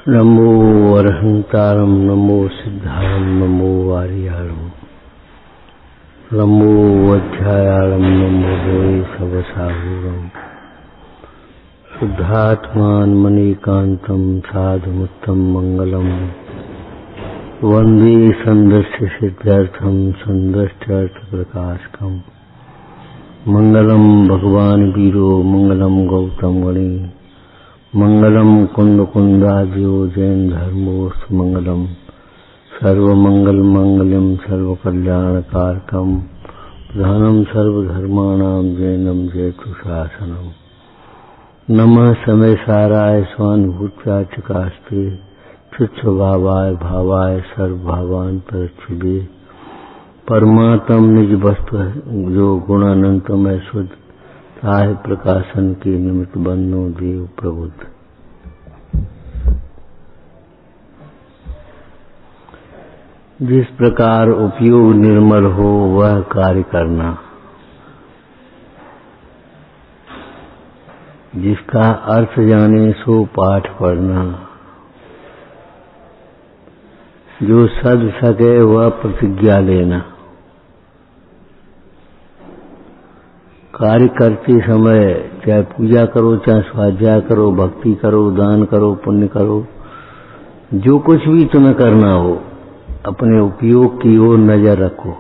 नमो अरहंतारं नमो सिद्धारं नमो वारियारं नमो अध्यायारं नमो देवी सवसाहूरं शुद्धात्मान मणिकान्तं साधुमुत्तम मंगलम वंदे संदस्य सिद्ध्यर्थं संदष्ट्यर्थ प्रकाशकम् मंगलम भगवान वीरो मंगलम गौतम गणे मंगलम कुंद कुंदादियो जैन धर्मोस्त मंगलम सर्वमंगल मंगलम सर्वकल्याणकारकम प्रधानम सर्वधर्माणां जैनम जयतु शासनम नमः समय साराय स्वानुभूत्याचकास्ते चित्स्वभावाय भावाय सर्वभावान परच्छिवे परमात्म निज वस्तु जो गुणानंतमय शुद्ध ताहि प्रकाशन के निमित्त बन्नो देव प्रबुद्ध। जिस प्रकार उपयोग निर्मल हो वह कार्य करना, जिसका अर्थ जाने सो पाठ पढ़ना, जो सद सके वह प्रतिज्ञा लेना। कार्य करते समय चाहे पूजा करो, चाहे स्वाध्याय करो, भक्ति करो, दान करो, पुण्य करो, जो कुछ भी तुम्हें करना हो अपने उपयोग की ओर नजर रखो।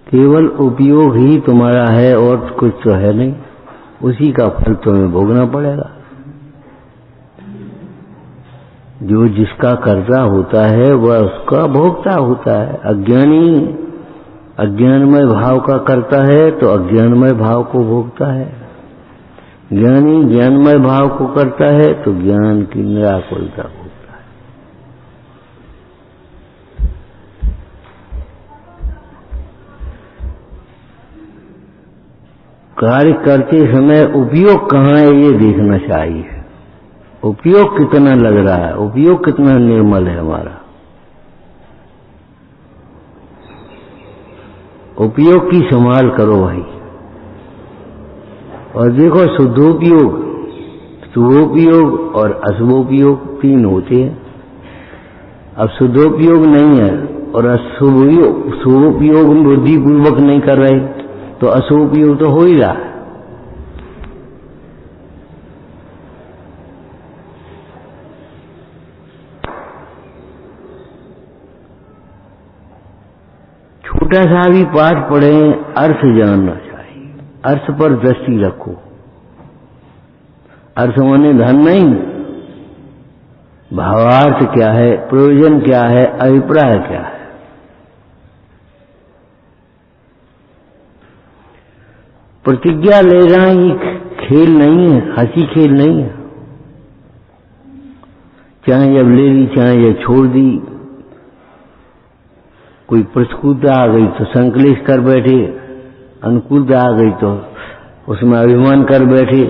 केवल उपयोग ही तुम्हारा है और कुछ तो है नहीं, उसी का फल तुम्हें भोगना पड़ेगा। जो जिसका कर्ता होता है वह उसका भोगता होता है। अज्ञानी अज्ञानमय भाव का करता है तो अज्ञानमय भाव को भोगता है। ज्ञानी ज्ञानमय भाव को करता है तो ज्ञान की निराकुलता भोगता है। कार्य करते समय उपयोग कहाँ है ये देखना चाहिए। उपयोग कितना लग रहा है, उपयोग कितना निर्मल है हमारा। उपयोग की संभाल करो भाई। और देखो शुद्धोपयोग, शुभोपयोग और अशुभोपयोग तीन होते हैं। अब शुद्धोपयोग नहीं है और शुभोपयोग बुद्धिपूर्वक नहीं कर रहे तो अशुभोपयोग तो हो ही रहा है। छोटा सा भी पाठ पढ़ें, अर्थ जानना चाहिए। अर्थ पर दृष्टि रखो। अर्थ माने धन नहीं, भावार्थ क्या है, प्रयोजन क्या है, अभिप्राय क्या है। प्रतिज्ञा लेना ही खेल नहीं है, हंसी खेल नहीं है। चाहे जब ले ली चाहे जब छोड़ दी। कोई प्रतिकूलता आ गई तो संकलेश कर बैठे, अनुकूलता आ गई तो उसमें अभिमान कर बैठे।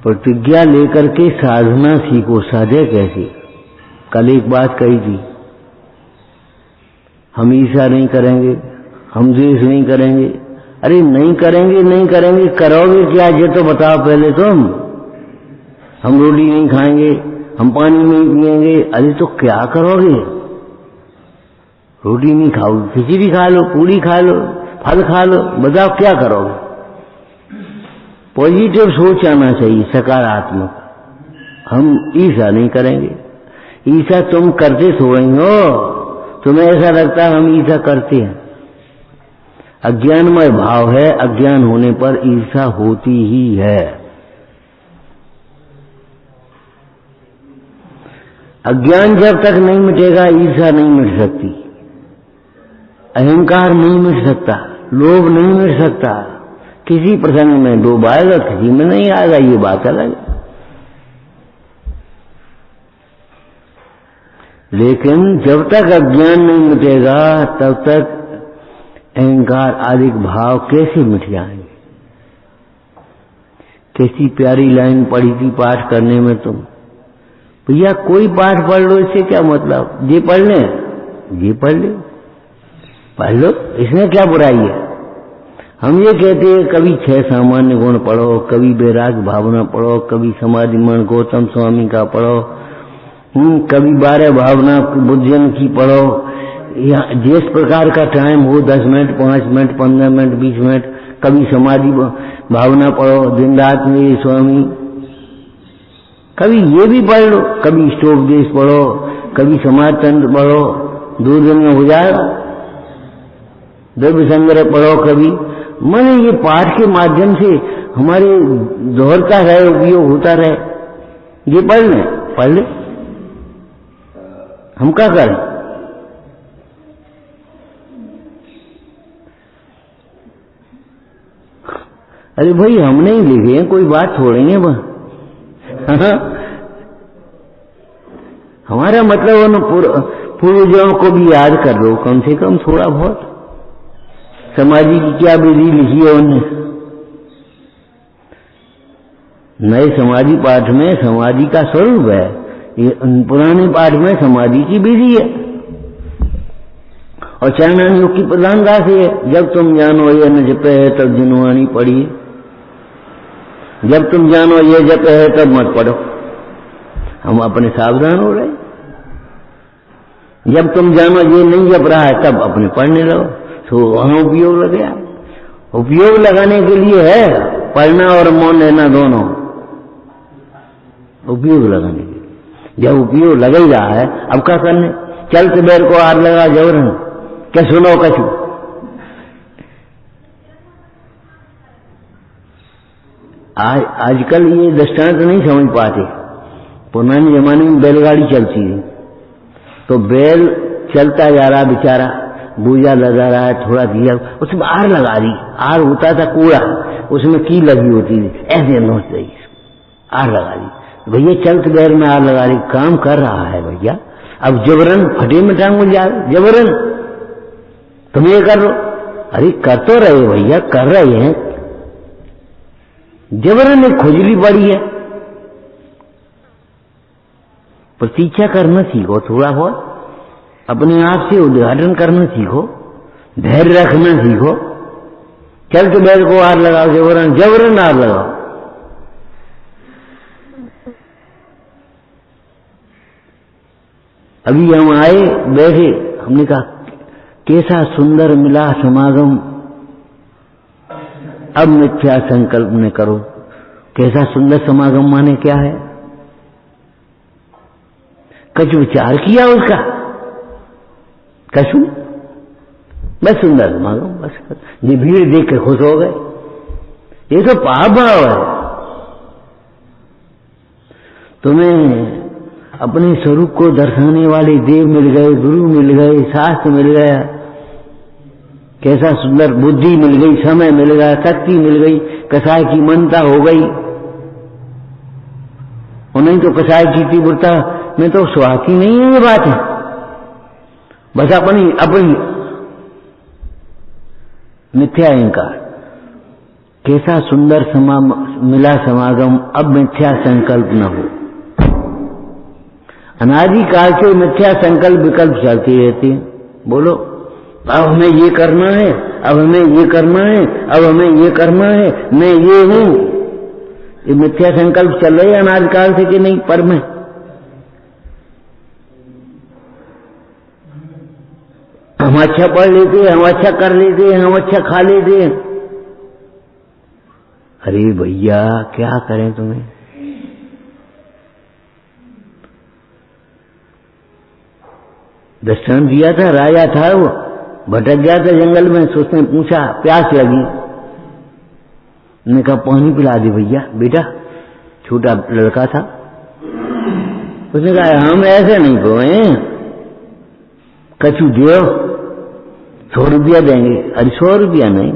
प्रतिज्ञा लेकर के साधना सीखो। साधे कैसे? कल एक बात कही थी, हम ईर्ष्या नहीं करेंगे, हम द्वेष नहीं करेंगे। अरे नहीं करेंगे, नहीं करेंगे, करोगे क्या ये तो बताओ पहले तुम। हम रोटी नहीं खाएंगे, हम पानी नहीं पिएंगे, अरे तो क्या करोगे? रोटी नहीं खाओगे, खिचड़ी खा लो, पूरी खा लो, फल खा लो, बताओ क्या करोगे? पॉजिटिव सोच आना चाहिए, सकारात्मक। हम ईर्ष्या नहीं करेंगे। ईर्ष्या तुम करते सो रही हो, तुम्हें ऐसा लगता है हम ईर्ष्या करते हैं। अज्ञानमय भाव है, अज्ञान होने पर ईर्ष्या होती ही है। अज्ञान जब तक नहीं मिटेगा ईर्ष्या नहीं मिट सकती, अहंकार नहीं मिट सकता, लोभ नहीं मिट सकता। किसी प्रसंग में लोभ आएगा, किसी में नहीं आएगा, ये बात अलग है। लेकिन जब तक अज्ञान नहीं मिटेगा तब तक अहंकार आदि भाव कैसे मिट जाएंगे। कैसी प्यारी लाइन पढ़ी थी पाठ करने में तुम। भैया कोई पाठ पढ़ लो, इससे क्या मतलब। ये पढ़ लें, ये पढ़ ले, पढ़ लो, इसमें क्या बुराई है। हम ये कहते हैं कभी 6 सामान्य गुण पढ़ो, कभी वैराग्य भावना पढ़ो, कभी समाधि मन गौतम स्वामी का पढ़ो, कभी 12 भावना बुद्धिजन की पढ़ो। जिस प्रकार का टाइम हो 10 मिनट 5 मिनट 15 मिनट 20 मिनट, कभी समाधि भावना पढ़ो, दिन रात में स्वामी, कभी ये भी पढ़ लो, कभी इष्टोपदेश पढ़ो, कभी समाज तंत्र पढ़ो, 2 दिन में हो जाएगा। द्रव्य संग्रह पढ़ो कभी। मैंने ये पाठ के माध्यम से हमारे दोहरता रहे, उपयोग होता रहे। ये पढ़ ले हम क्या करें? अरे भाई हमने ही लिखे हैं, कोई बात छोड़ेंगे वह। हमारा मतलब उन पूर्वजों को भी याद कर लो कम से कम थोड़ा बहुत। समाधि की क्या विधि लिखी है उनने? नए समाधि पाठ में समाधि का स्वरूप है, ये पुराने पाठ में समाधि की विधि है और चारणन योग की प्रधानता से है। जब तुम जानो ये न जपे है तब जिनवाणी पढ़िए, जब तुम जानो ये जपे है तब मत पढ़ो। हम अपने सावधान हो रहे। जब तुम जानो ये नहीं जप रहा है तब अपने पढ़ने लगो, तो वहां उपयोग लग गया। उपयोग लगाने के लिए है पढ़ना और मौन रहना दोनों, उपयोग लगाने के लिए। जब उपयोग लग ही रहा है अब क्या करने? चलते बैर को आर लगा जबरन, क्या सुनो कछु। आजकल ये दृष्टांत नहीं समझ पाते। पुराने जमाने में बैलगाड़ी चलती थी तो बैल चलता जा रहा बेचारा, बूझा लगा रहा है, थोड़ा दिया, उसमें आर लगा दी। आर होता था कूड़ा, उसमें की लगी होती थी, ऐसे नोच रही, आर लगा दी। भैया चलते बैल में आर लगा दी, काम कर रहा है भैया। अब जबरन फटे में टांग जा रहे, जबरन तुम ये कर लो। अरे कर तो रहे भैया, कर रहे हैं, जबरन एक खुजली पड़ी है। प्रतीक्षा करना सीखो, थोड़ा बहुत अपने आप से उद्घाटन करना सीखो, धैर्य रखना सीखो। चल के बैल को आर लगाओ, जबरन जबरन आर लगाओ। अभी हम आए बैठे, हमने कहा कैसा सुंदर मिला समागम, अब मिथ्या संकल्प न करो। कैसा सुंदर समागम माने क्या है? कुछ विचार किया उसका? कछु बस सुंदर समागम, बस ये भीड़ देख के खुश हो गए। ये तो पाप भाव है। तुम्हें अपने स्वरूप को दर्शाने वाले देव मिल गए, गुरु मिल गए, शास्त्र मिल गया, कैसा सुंदर बुद्धि मिल गई, समय मिल गया, शक्ति मिल गई, कसाय की मनता हो गई। और नहीं तो कसाय की तीव्रता में तो स्वार्थी नहीं है ये बात है, बस अपनी मिथ्या अहंकार। कैसा सुंदर मिला समागम, अब मिथ्या संकल्प न हो। अनादि काल से मिथ्या संकल्प विकल्प चलती रहती है। बोलो अब हमें ये करना है, अब हमें ये करना है, अब हमें ये करना है, मैं ये हूं। ये मिथ्या संकल्प चल रहे अनादि काल से कि नहीं? पर में हम अच्छा पढ़ लेते, हम अच्छा कर लेते, हम अच्छा खा लेते। अरे भैया क्या करें तुम्हें? दृष्टांत दिया था, राजा था वो, भटक गया था जंगल में, तो उसने पूछा, प्यास लगी, उसने कहा पानी पिला दे भैया। बेटा छोटा लड़का था, उसने कहा हम ऐसे नहीं पोए, कछु दियो, 100 रुपया देंगे। अरे 100 रुपया नहीं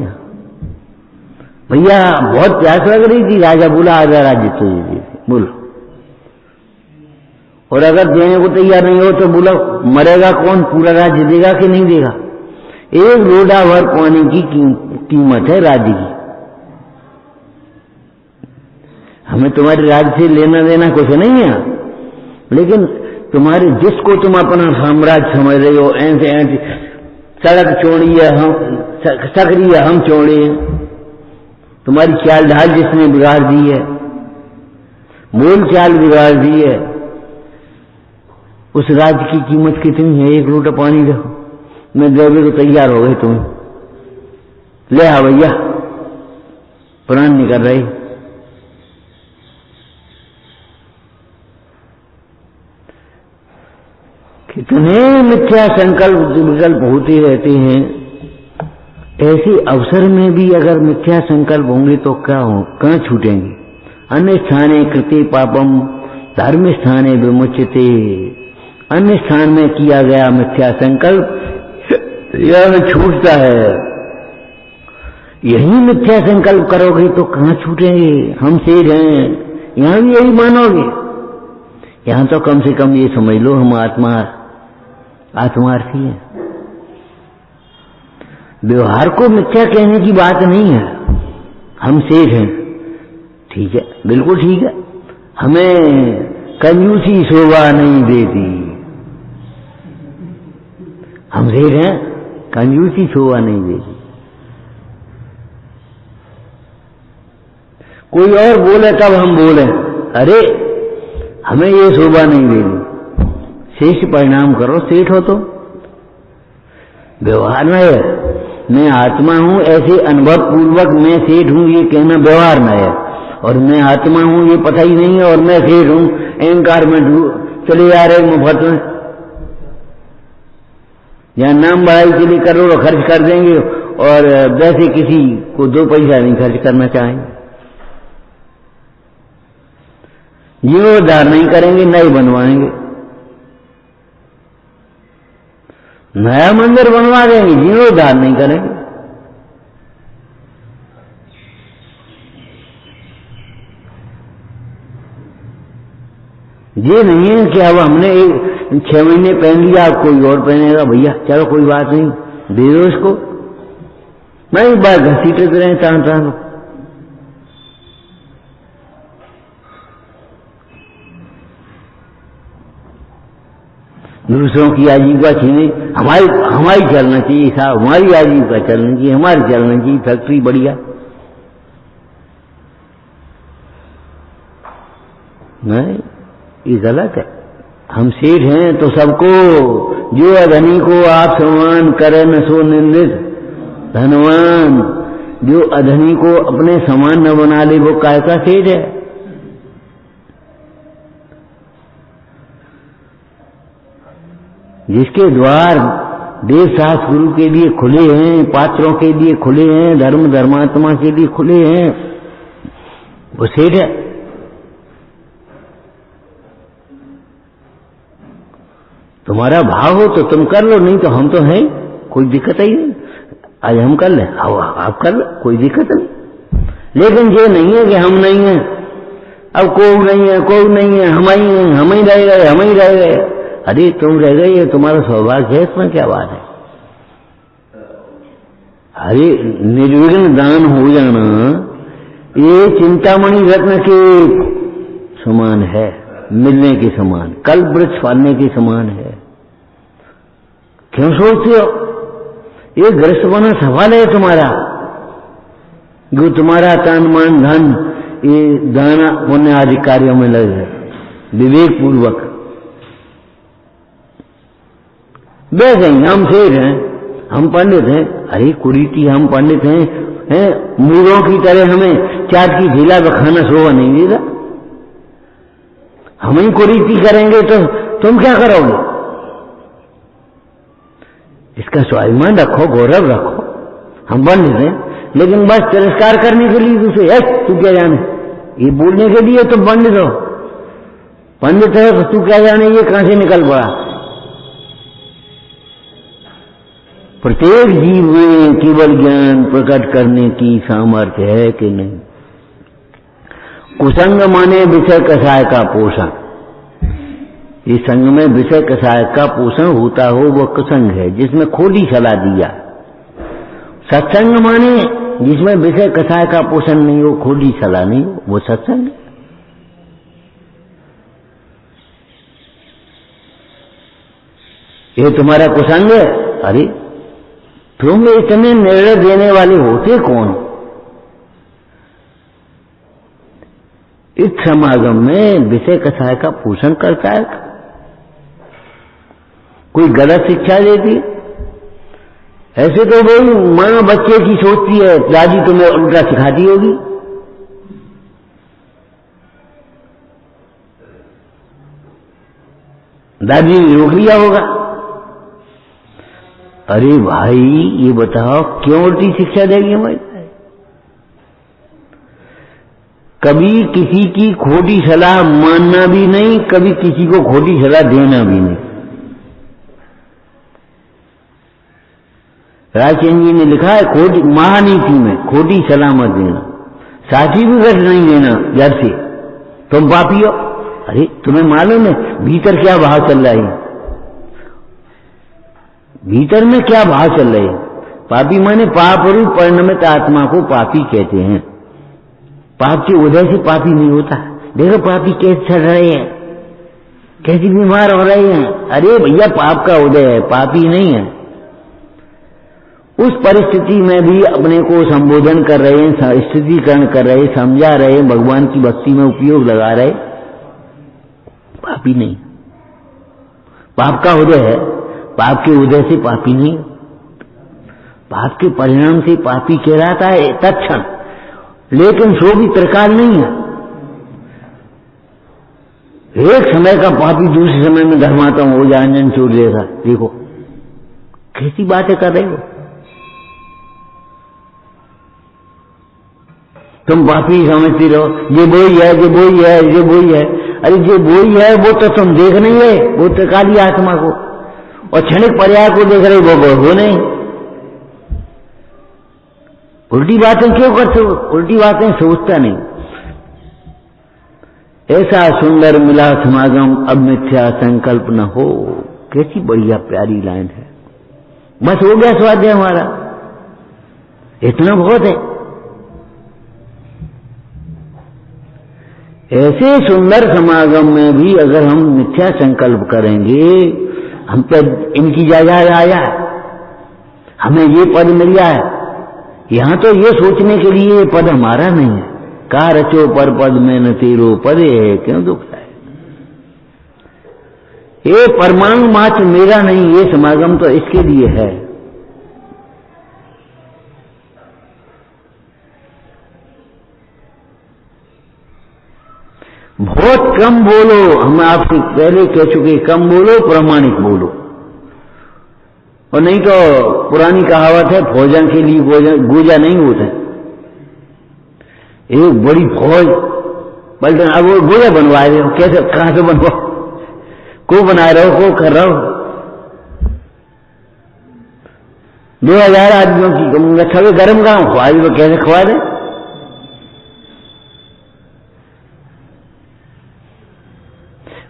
भैया, बहुत प्यास लग रही थी। राजा बोला आजा राज्य तुझे दे, बोलो। और अगर देने को तैयार नहीं हो तो बोला मरेगा कौन, पूरा राज्य देगा कि नहीं देगा? 1 लोटा भर पानी की कीमत है राज्य की। हमें तुम्हारे राज्य से लेना देना कुछ नहीं है, लेकिन तुम्हारे जिसको तुम अपना साम्राज्य समझ रहे हो, ऐसे सड़क चौड़ी है, हम सकरी है, हम चौड़े हैं, तुम्हारी चाल ढाल जिसने बिगाड़ दी है, बोल चाल बिगाड़ दी है, उस राज्य की कीमत कितनी है? एक लोटा पानी रखो, मैं देवे को तैयार हो गए, तुम ले आ भैया, प्राण निकल रही। कितने मिथ्या संकल्प विकल्प होते रहते हैं। ऐसे अवसर में भी अगर मिथ्या संकल्प होंगे तो क्या हो, कहां छूटेंगे? अन्य स्थाने कृते पापम धर्म स्थाने विमुच्यते। अन्य स्थान में किया गया मिथ्या संकल्प यह छूटता है, यही मिथ्या संकल्प करोगे तो कहां छूटेंगे? हम सेठ हैं, यहां भी यही मानोगे। यहां तो कम से कम ये समझ लो हम आत्मार्थी हैं। व्यवहार को मिथ्या कहने की बात नहीं है। हम सेठ हैं, ठीक है, बिल्कुल ठीक है, हमें कंजूसी शोभा नहीं देती। हम सेठ हैं, कंजूसी शोभा नहीं देती। कोई और बोले तब हम बोले, अरे हमें ये शोभा नहीं देनी। शेष परिणाम करो, सेठ हो तो। व्यवहार में है, मैं आत्मा हूं ऐसे अनुभव पूर्वक मैं सेठ हूं ये कहना व्यवहार में है, और मैं आत्मा हूं ये पता ही नहीं है और मैं सेठ हूं अहंकार में चले जा रहे मुफ्त में। या नाम बढ़ाई के लिए करोड़ों खर्च कर देंगे और वैसे किसी को 2 पैसा नहीं खर्च करना चाहेंगे। जीर्णोद्धार नहीं करेंगे, नए बनवाएंगे। नया मंदिर बनवा देंगे, जीर्णोद्धार नहीं करेंगे। ये नहीं है कि अब हमने 6 महीने पहन लिया, अब कोई और पहनेगा, भैया चलो कोई बात नहीं, दे दो इसको। मैं एक बार घसीटते रहे तान दूसरों की आजीविका छीने, हमारी चलना चाहिए साहब, हमारी आजीविका चलनी चाहिए, हमारी चलना चाहिए फैक्ट्री बढ़िया। नहीं, ये गलत है। हम सेठ हैं तो सबको, जो अधनी को आप सम्मान करे न सो निंदित धनवान। जो अधनी को अपने समान न बना ले वो काय का सेठ है? जिसके द्वार देव शास्त्र गुरु के लिए खुले हैं, पात्रों के लिए खुले हैं, धर्म धर्मात्मा के लिए खुले हैं, वो सेठ है। तुम्हारा भाव हो तो तुम कर लो, नहीं तो हम तो हैं, कोई दिक्कत ही नहीं। आज हम कर ले, आप कर लो, कोई दिक्कत नहीं। लेकिन ये नहीं है कि हम नहीं हैं, अब कोई नहीं है, कोई नहीं है, हम ही रह गए, हम ही रह गए। अरे तुम रह गए, ये तुम्हारा सौभाग्य है, इसमें क्या बात है? अरे निर्विघ्न दान हो जाना ये चिंतामणि रत्न के समान है, मिलने के समान, कल्प वृक्ष फलने के समान है। क्यों सोचते हो? ये ग्रस्त बना सवाल है तुम्हारा, जो तुम्हारा तन मन धन ये दाना पुण्य आदि कार्यों में लगे विवेक पूर्वक। वैसे ही हम शेर हैं, हम पंडित हैं, अरे कुरीति हम पंडित हैं, मूरों की तरह हमें चाट की झीला पर खाना शोभा नहीं देगा। हम ही कुरीति करेंगे तो तुम क्या करोगे? इसका स्वाभिमान रखो, गौरव रखो। हम पंडित हैं, लेकिन बस तिरस्कार करने के लिए दूसरे तू क्या जाने, ये बोलने के लिए तुम पंडित हो। पंडित है तो तू क्या जाने ये कहां से निकल पड़ा। प्रत्येक जीव में केवल ज्ञान प्रकट करने की सामर्थ्य है कि नहीं? कुसंग माने विषय कषाय का पोषण। इस संग में विषय कषाय का पोषण होता हो वह कुसंग है, जिसमें खोटी सलाह दिया। सत्संग माने जिसमें विषय कषाय का पोषण नहीं हो, खोटी सलाह नहीं हो, वो सत्संग है। ये तुम्हारा कुसंग है। अरे तुम इतने निर्णय देने वाले होते कौन? इस समागम में विषय कसाय का पोषण करता है, कोई गलत शिक्षा देती है। ऐसे तो भाई मां बच्चे की सोचती है, दादी तुम्हें उल्टा सिखाती होगी। दादी ने रोक लिया होगा। अरे भाई ये बताओ क्यों उल्टी शिक्षा देगी हमारी? कभी किसी की खोटी सलाह मानना भी नहीं, कभी किसी को खोटी सलाह देना भी नहीं। राजचंद्र जी ने लिखा है खोटी महानीति में खोटी सलाह मत देना, साथी भी गठ नहीं देना घर से, तुम पापी हो। अरे तुम्हें मालूम है भीतर क्या भाव चल रहा है? भीतर में क्या भाव चल रहे हैं? पापी माने पाप रूप परिणमित आत्मा को पापी कहते हैं। पाप के उदय से पापी नहीं होता। देखो पापी कैसे चल रहे हैं, कैसी बीमार हो रहे हैं। अरे भैया पाप का उदय है, पापी नहीं है। उस परिस्थिति में भी अपने को संबोधन कर रहे हैं, स्थितिकरण कर रहे, समझा रहे, भगवान की भक्ति में उपयोग लगा रहे, पापी नहीं। पाप का उदय है, पाप के उदय से पापी नहीं। पाप के परिणाम से पापी कहलाता है तत्क्षण, लेकिन सो भी त्रिकाल नहीं है। एक समय का पापी दूसरे समय में धर्मात्मा हो जाए, अंजन छोड़ देगा। देखो कैसी बातें कर रहे हो तुम। पापी समझती रहो ये वही है, ये वही है, ये वही है। अरे जो वही है वो तो तुम देख नहीं है, वो त्रिकाली आत्मा को, और क्षणिक पर्याय को देख रहे वो नहीं। उल्टी बातें क्यों करते हो? उल्टी बातें सोचता नहीं। ऐसा सुंदर मिला समागम, अब मिथ्या संकल्प न हो। कैसी बढ़िया प्यारी लाइन है। बस हो गया स्वाध्याय हमारा, इतना बहुत है। ऐसे सुंदर समागम में भी अगर हम मिथ्या संकल्प करेंगे, हम पे इनकी जायदाद आया, हमें ये पद मिल जाए, यहां तो ये सोचने के लिए ये पद हमारा नहीं है। का रचो पर पद में न तेरो पदे है, क्यों दुख है? ये परमाणु मात्र मेरा नहीं, ये समागम तो इसके लिए है। बहुत कम बोलो, हम आपसे पहले कह चुके, कम बोलो, प्रामाणिक बोलो। और नहीं तो पुरानी कहावत है, भोजन के लिए भोजन गोजा नहीं होता। एक बड़ी फौज पलटन, अब वो गोजा बनवा रहे हो, कैसे कहां से बनवाओ? को बना रहे हो, को कर रहे हो? 2000 आदमियों की छवे गर्म गांव खुआ दे, कैसे खुआ दे?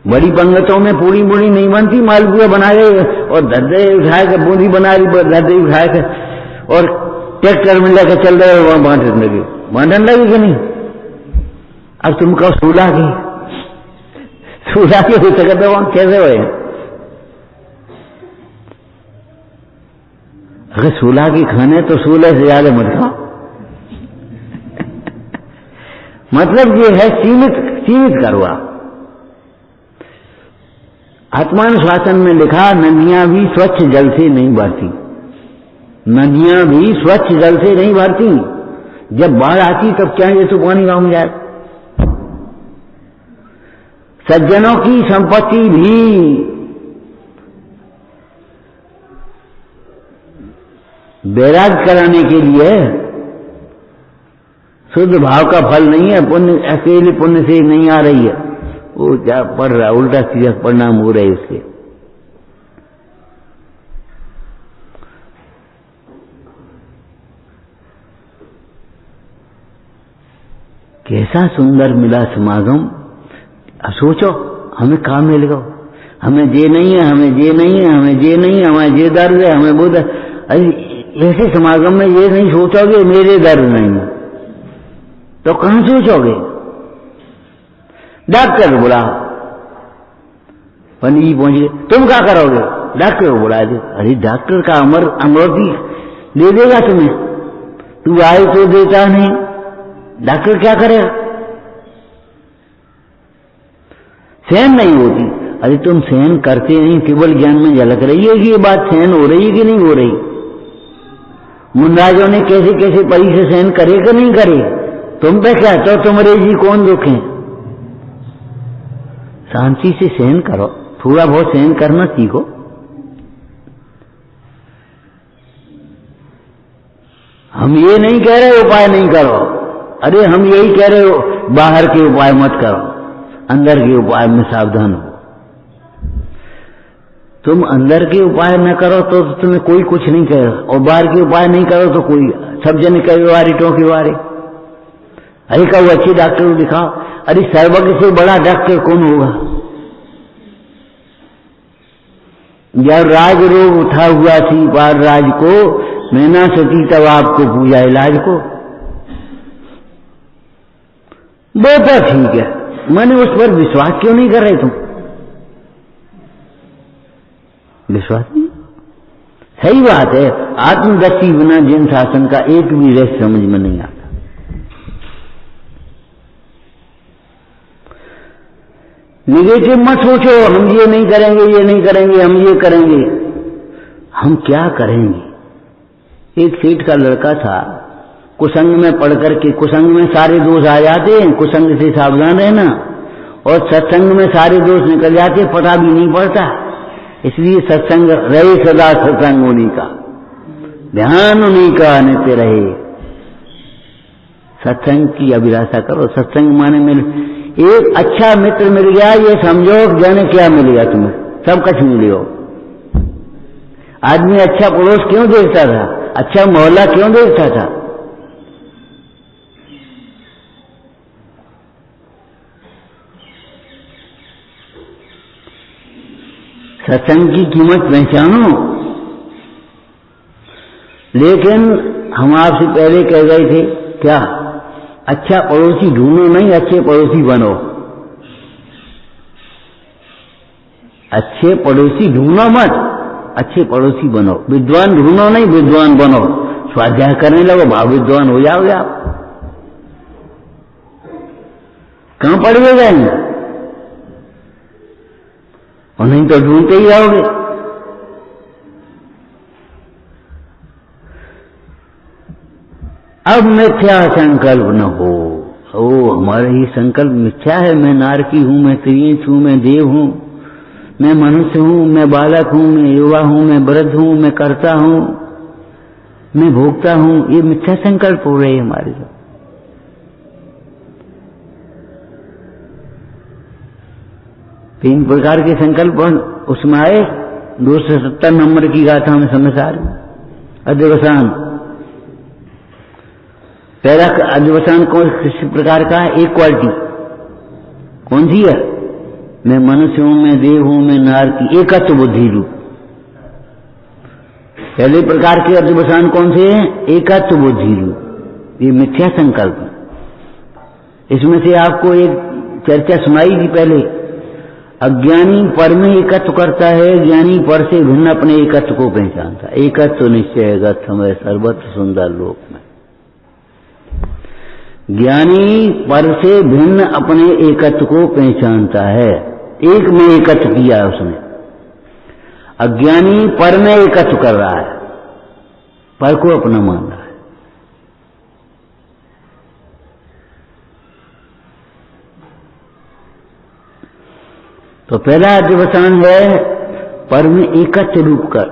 बड़ी पंगतों में पूरी बूढ़ी नहीं बनती, मालपुआ बना रहे और धद्दे उठाए के बूंदी बना रही, धद्दे उठाए के और ट्रैक्टर में लेकर चल रहे, वहां बांटने लगे। बांटने लगे कि नहीं? अब तुम कहो सूला के हो सकते वहां कैसे हुए? अगर सूला की खाने तो सूले से ज्यादा मत खाओ। मतलब ये है सीमित करो आप। आत्मानुशासन में लिखा, नदियां भी स्वच्छ जल से नहीं भरती। नदियां भी स्वच्छ जल से नहीं भरती। जब बाढ़ आती तब क्या ये तो पानी गांव में जाए। सज्जनों की संपत्ति भी बैराग कराने के लिए शुद्ध भाव का फल नहीं है। पुण्य अकेले पुण्य से नहीं आ रही है, वो क्या पढ़ रहा, उल्टा सीधा परिणाम हो रहे उसके। कैसा सुंदर मिला समागम। अब सोचो हमें काम मिल गया, हमें ये नहीं है, हमें ये नहीं है, हमें ये नहीं है, हमें ये दर्द है, हमें वो दर्द। अरे ऐसे समागम में ये नहीं सोचोगे मेरे दर्द नहीं है, तो कहां सोचोगे? डॉक्टर बुला, पंडित जी पहुंच गए, तुम क्या करोगे? डॉक्टर को बुला दे। अरे डॉक्टर का अमृति दे देगा तुम्हें, तू आए तो देता नहीं, डॉक्टर क्या करेगा? सहन नहीं होती। अरे तुम सहन करते नहीं, केवल ज्ञान में झलक रही है कि ये बात सहन हो रही है कि नहीं हो रही। मुनराजों ने कैसे कैसे परी से सहन करे कि नहीं करे, तुम पे क्या, तो तुम्हारे जी कौन दुखे। शांति से सहन करो, थोड़ा बहुत सहन करना सीखो। हम ये नहीं कह रहे उपाय नहीं करो, अरे हम यही कह रहे हो बाहर के उपाय मत करो, अंदर के उपाय में सावधान हो। तुम अंदर के उपाय न करो तो तुम्हें कोई कुछ नहीं कहे, और बाहर के उपाय नहीं करो तो कोई सब जन कहे वारी टोके वारे। अरे कहो अच्छे डॉक्टर को दिखाओ, अरे सर्वज्ञ से बड़ा डॉक्टर कौन होगा। जब राज रोग उठा हुआ थी पार राज को, मैं ना सकी तब आपको पूजा इलाज को। वो तो ठीक है, मैंने उस पर विश्वास क्यों नहीं कर रहे तुम। विश्वास नहीं, सही बात है। आत्मदृष्टि बिना जैन शासन का एक भी रहस्य समझ में नहीं आता। निगेटिव मत सोचो, हम ये नहीं करेंगे, ये नहीं करेंगे, हम ये करेंगे। हम क्या करेंगे। एक सेठ का लड़का था, कुसंग में पढ़ करके, कुसंग में सारे दोष आ जाते हैं, कुसंग से सावधान रहना, और सत्संग में सारे दोष निकल जाते, पता भी नहीं पड़ता। इसलिए सत्संग रहे, सदा सत्संग उन्हीं का, ध्यान उन्हीं का नित्य रहे। सत्संग की अभिलाषा करो। सत्संग माने मिल, एक अच्छा मित्र मिल गया, ये समझो जाने क्या मिलेगा तुम्हें, सब कुछ मिलेगा। आदमी अच्छा पड़ोस क्यों देखता था, अच्छा मोहल्ला क्यों देखता था। सत्संग की कीमत पहचानो। लेकिन हम आपसे पहले कह गए थे क्या, अच्छा पड़ोसी ढूंढो नहीं, अच्छे पड़ोसी बनो। अच्छे पड़ोसी ढूंढो मत, अच्छे पड़ोसी बनो। विद्वान ढूंढो नहीं, विद्वान बनो। स्वाध्याय करने लगो, भाव विद्वान हो जाओगे आप। कहां पड़ जाएंगे, और नहीं तो ढूंढते ही आओगे। अब मिथ्या संकल्प न हो। ओ हमारा ये संकल्प मिथ्या है, मैं नारकी हूं, मैं त्रियंच हूं, मैं देव हूं, मैं मनुष्य हूं, मैं बालक हूं, मैं युवा हूं, मैं वृद्ध हूं, मैं कर्ता हूं, मैं भोक्ता हूं। ये मिथ्या संकल्प हो रहे हमारे साथ। तीन प्रकार के संकल्प उसमें आए। 270 नंबर की गाथा में समझ आ रही। अध्यवसान, पहला अध्यवसान कौन किस प्रकार का है, एक क्वालिटी कौन सी है, मैं मनुष्य हूं, मैं देव हूं, मैं नार की, एकत्व बुद्धि रूप। पहले प्रकार के अध्यवसान कौन से हैं, एकत्व बुद्धि रूप। ये मिथ्या संकल्प। इसमें से आपको एक चर्चा सुनाई थी पहले। अज्ञानी पर में एकत्व करता है, ज्ञानी पर से भिन्न अपने एकत्व को पहचानता है। एकत्व निश्चय गत हमें सर्वत्र सुंदर लोक में। ज्ञानी पर से भिन्न अपने एकत्व को पहचानता है, एक में एकत्व किया है उसने। अज्ञानी पर में एकत्व कर रहा है, पर को अपना मान रहा है। तो पहला अध्यवसान है पर में एकत्व रूप कर,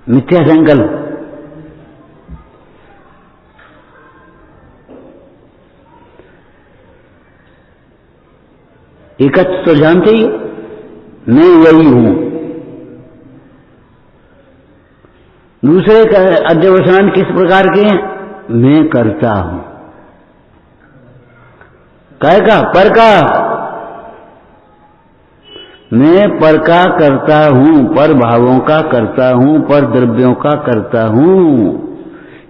मिथ्या संकल्प। एकत्व तो जानते ही, मैं वही हूं। दूसरे अध्यवसान किस प्रकार के हैं, मैं करता हूं। काय का, पर का, मैं पर का करता हूं, पर भावों का करता हूं, पर द्रव्यों का करता हूं।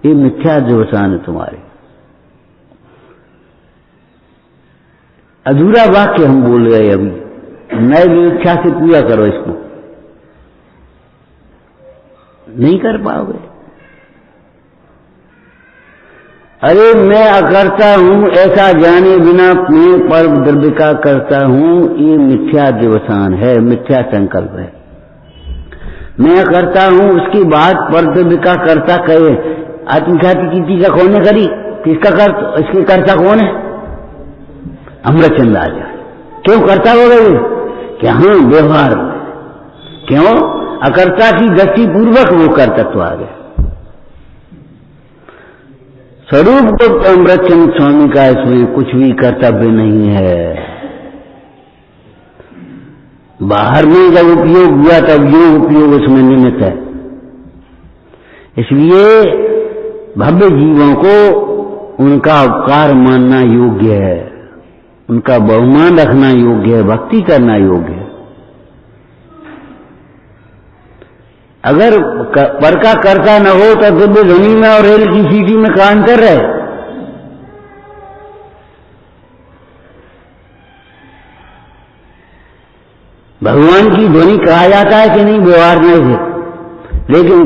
ये मिथ्या अध्यवसान है तुम्हारे। अधूरा वाक्य हम बोल गए अभी, नए इच्छा से पूरा करो इसको, नहीं कर पाओगे। अरे मैं अकर्ता हूँ ऐसा जाने बिना मैं पर द्रव्य का करता हूँ, ये मिथ्या दिवसान है, मिथ्या संकल्प है। मैं करता हूँ उसकी बात पर द्रव्य का करता कहे। आत्मघाती की चीज कौन ने करी? किसका कर्ता? इसके कर्ता कौन है? अमृतचंद आर्य। क्यों करता हो गए? क्या हाँ व्यवहार। क्यों? अकर्ता की दृष्टि पूर्वक वो कर्तत्व आ गया। स्वरूप को अमृतचंद स्वामी का इसमें कुछ भी कर्तव्य नहीं है। बाहर में जब उपयोग हुआ तब जो उपयोग उसमें निमित्त है। इसलिए भव्य जीवों को उनका उपकार मानना योग्य है, उनका बहुमान रखना योग्य है, भक्ति करना योग्य है। अगर पर का कर्ता न हो तो दिव्य ध्वनि में और रेल की सीटी में का अंतर है? भगवान की ध्वनि कहा जाता है कि नहीं व्यवहार में से? लेकिन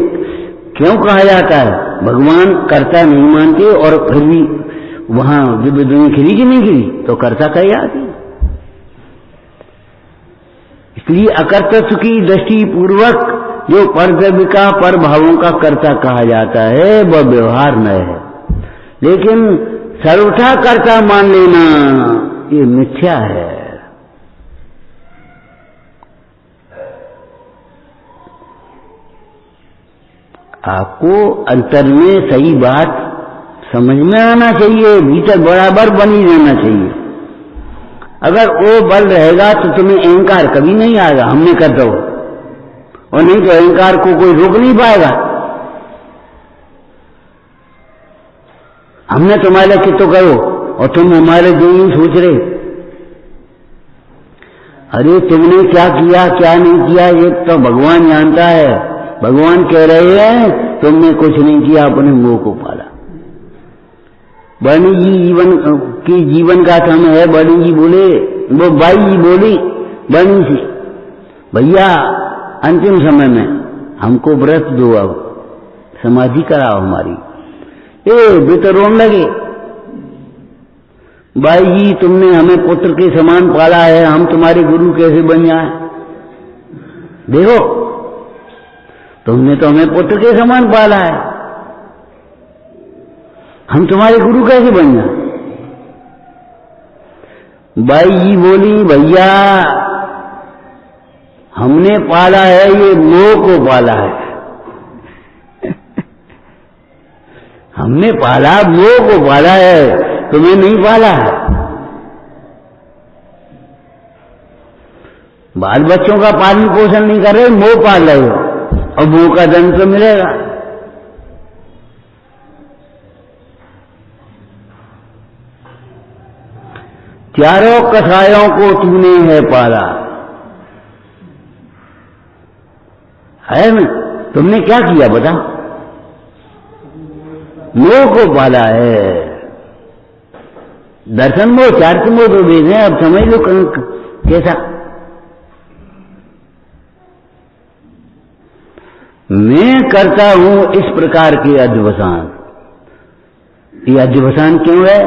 क्यों कहा जाता है? भगवान कर्ता नहीं मानते और फिर भी वहां दिव्य ध्वनि खिली कि नहीं खिली? तो कर्ता कही आती। इसलिए अकर्तृत्व की दृष्टि पूर्वक जो पर द्रव्य का पर भावों का कर्ता कहा जाता है वह व्यवहार न है। लेकिन सर्वथा कर्ता मान लेना ये मिथ्या है। आपको अंतर में सही बात समझ में आना चाहिए, भीतर बराबर बनी रहना चाहिए। अगर वो बल रहेगा तो तुम्हें अहंकार कभी नहीं आएगा, हमने कर दो, और नहीं तो अहंकार को कोई रोक नहीं पाएगा। हमने तुम्हारे चित्त तो करो और तुम हमारे जो ही सोच रहे। अरे तुमने क्या किया क्या नहीं किया ये तो भगवान जानता है। भगवान कह रहे हैं तुमने कुछ नहीं किया, अपने मोह को पाला। बड़ी जी जीवन का समय है। बड़ी जी बोले, वो बाई जी बोली बड़ी सी, भैया अंतिम समय में हमको व्रत दो, अब समाधि कराओ हमारी। वे तो रोने लगे। बाई जी तुमने हमें पुत्र के समान पाला है, हम तुम्हारे गुरु कैसे बन जाए? देखो तुमने तो हमें पुत्र के समान पाला है, हम तुम्हारे गुरु कैसे बन जाए? बाई जी बोली भैया हमने पाला है, ये मोह को पाला है। हमने पाला मोह को पाला है, तुम्हें नहीं पाला है। बाल बच्चों का पालन पोषण नहीं कर रहे, मोह पाल रहे हो, और मोह का दंड तो मिलेगा। चारों कसायों को तूने है पाला है ना? तुमने क्या किया बता? मोह को पाला है। दर्शन मोह चार्थ मोह तो भेज हैं, अब समझ लो कैसा। मैं करता हूं इस प्रकार के अध्यवसान। ये अध्यवसान क्यों है?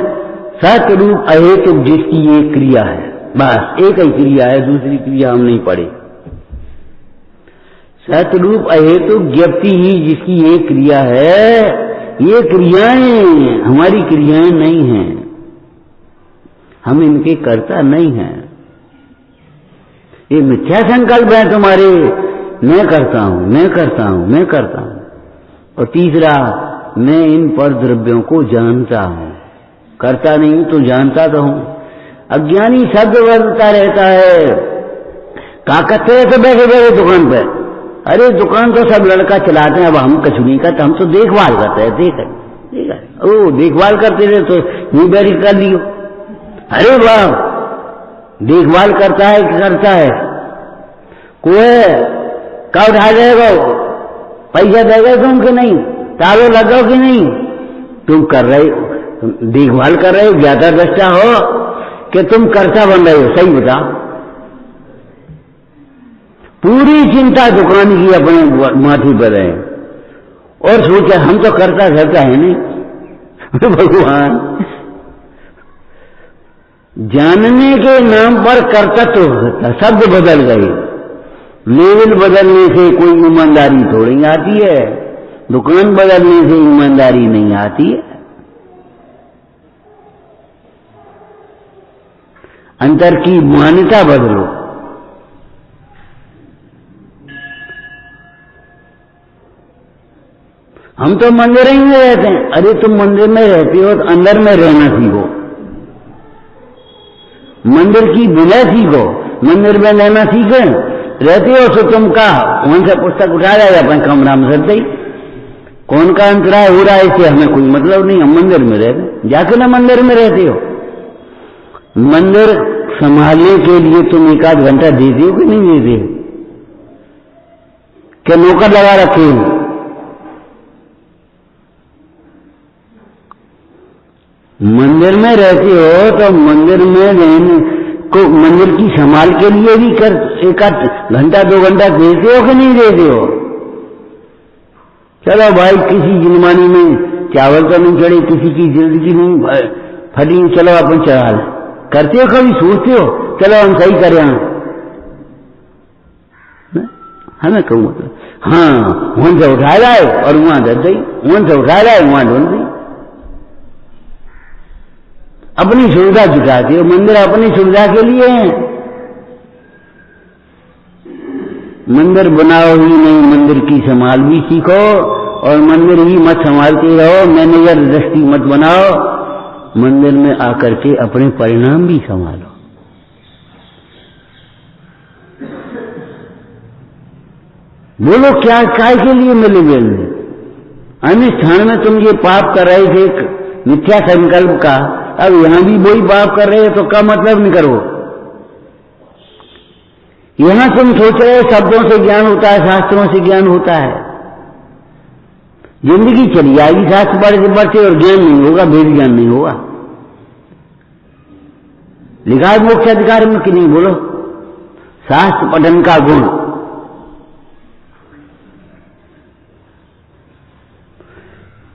सतरूप अहेतुक जिसकी एक क्रिया है, बस एक ही क्रिया है, दूसरी क्रिया हम नहीं पढ़े। सतरूप अहेतुक ज्ञप्ति ही जिसकी एक क्रिया है। ये क्रियाएं हमारी क्रियाएं नहीं हैं, हम इनके कर्ता नहीं हैं। ये मिथ्या संकल्प है तुम्हारे, मैं करता हूं मैं करता हूं मैं करता हूं। और तीसरा, मैं इन पर द्रव्यों को जानता हूं, करता नहीं तो जानता तो हूं। अज्ञानी शब्द बदलता रहता है। काकते तो बैठे बैठे दुकान पे, अरे दुकान तो सब लड़का चलाते हैं, अब हम कुछ नहीं करते, हम तो देखभाल करते हैं। ठीक है ओ देखभाल करते रहे तो ये बैठ कर लियो। अरे वाह, देखभाल करता है कि करता है? कोई कब उठा जाएगा? पैसा देगा तुम कि नहीं? तालों लगाओ कि नहीं? तुम कर रहे हो, देखभाल कर रहे हो, ज्यादा दृष्टा हो कि तुम कर्ता बन रहे हो? सही बताओ। पूरी चिंता दुकान की अपने माथे पर है और सोचा हम तो करता है नहीं, भगवान जानने के नाम पर कर्तव्य होता, शब्द बदल गए, लेवल बदलने से कोई ईमानदारी थोड़ी आती है, दुकान बदलने से ईमानदारी नहीं आती है। अंतर की मान्यता बदलो। हम तो मंदिर ही में रहते हैं। अरे तुम मंदिर में रहते हो तो अंदर में रहना सीखो, मंदिर की विलय सीखो। मंदिर में रहना सीखे रहते हो तो तुम कहा वहां से पुस्तक उठा जाए अपने कमरा में रख दे, कौन का अंतराय हो रहा है इससे हमें कोई मतलब नहीं। हम मंदिर में रहते, जाके ना मंदिर में रहते हो। मंदिर संभालने के लिए तुम एक आध घंटा देते हो कि नहीं देते हो? क्या नौकर लगा रखे हो? मंदिर में रहते हो तो मंदिर में रहने को, मंदिर की संभाल के लिए भी कर एक आध घंटा 2 घंटा देते हो कि नहीं देते हो? चलो भाई किसी जिनमानी में चावल तो नहीं चढ़े, किसी की जिंदगी नहीं फटी, चलो अपन चढ़ा लें। करते हो कभी? सोचते हो चलो हम सही करें? हमें कहूँ मतलब हाँ वहां से उठा लाए और वहां दे दी, वहां से उठा लाए वहां ढूंढ दी। अपनी सुविधा जुटाते हो। मंदिर अपनी सुविधा के लिए है। मंदिर बनाओ ही नहीं, मंदिर की संभाल भी सीखो और मंदिर ही मत संभालते रहो, मैनेजर दृष्टि मत बनाओ। मंदिर में आकर के अपने परिणाम भी संभालो। बोलो क्या काय के लिए मिले मिलने? अनुष्ठान में तुम ये पाप कर रहे थे मिथ्या संकल्प का, अब यहां भी वही पाप कर रहे हो तो क्या मतलब नहीं करो? यहां तुम सोच रहे हो शब्दों से ज्ञान होता है, शास्त्रों से ज्ञान होता है, जिंदगी चली जाएगी शास्त्र बढ़ते बढ़ते और ज्ञान नहीं होगा, भेद ज्ञान नहीं होगा। लिखा है मोक्ष अधिकार में कि नहीं? बोलो शास्त्र पठन का गुण।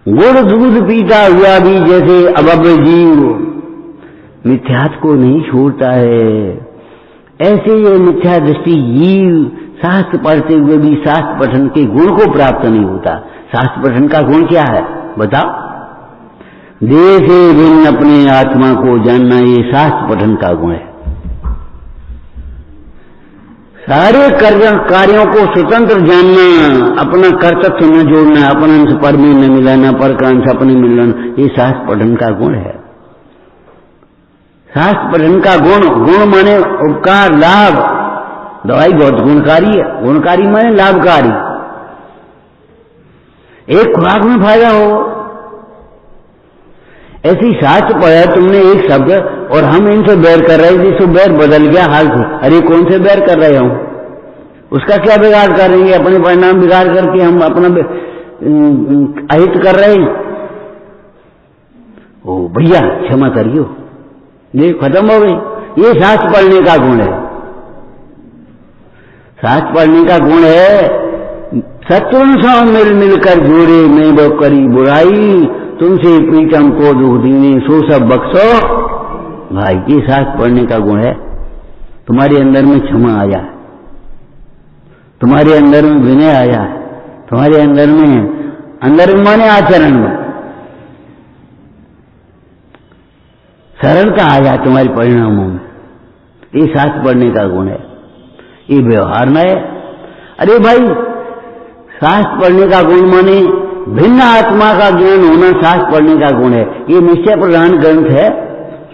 गुड़ दूध पीता हुआ भी जैसे अभव्य जीव मिथ्यात्व को नहीं छोड़ता है, ऐसे ये मिथ्या दृष्टि जीव शास्त्र पढ़ते हुए भी शास्त्र पठन के गुण को प्राप्त नहीं होता। शास्त्र पठन का गुण क्या है बताओ? देह से भिन्न अपने आत्मा को जानना, ये शास्त्र पठन का गुण है। सारे कार्यों को स्वतंत्र जानना, अपना कर्तव्य न जोड़ना, अपना अंश पर में न मिलाना, पर का अंश अपने मिलाना, ये शास्त्र पठन का गुण है। शास्त्र पठन का गुण, गुण माने उपकार, लाभ। दवाई बहुत गुणकारी है, गुणकारी माने लाभकारी। एक खुराक में फायदा हो, ऐसी शास्त्र पढ़ा तुमने एक शब्द और हम इनसे बैर कर रहे थे, तो बैर बदल गया हाल से। अरे कौन से बैर कर रहे हो? उसका क्या बिगाड़ कर रहे हैं? अपने परिणाम बिगाड़ करके हम अपना अहित कर रहे हैं। ओ भैया क्षमा करियो, ये खत्म हो गई। ये शास्त्र पढ़ने का गुण है। शास्त्र पढ़ने का गुण है शत्रु सौ मिल मिलकर जोड़े में वो करी बुराई, तुमसे प्रीतम को दुख दीने सो सब बख्शो भाई। ये शास्त्र पढ़ने का गुण है। तुम्हारे अंदर में क्षमा आया, तुम्हारे अंदर में विनय आया, तुम्हारे अंदर में माने आचरण में सरलता आया तुम्हारे परिणामों में। ये शास्त्र पढ़ने का गुण है, ये व्यवहार न है। अरे भाई शास्त्र पढ़ने का गुण माने भिन्न आत्मा का ज्ञान होना शास्त्र पढ़ने का गुण है। ये निश्चय प्रधान ग्रंथ है,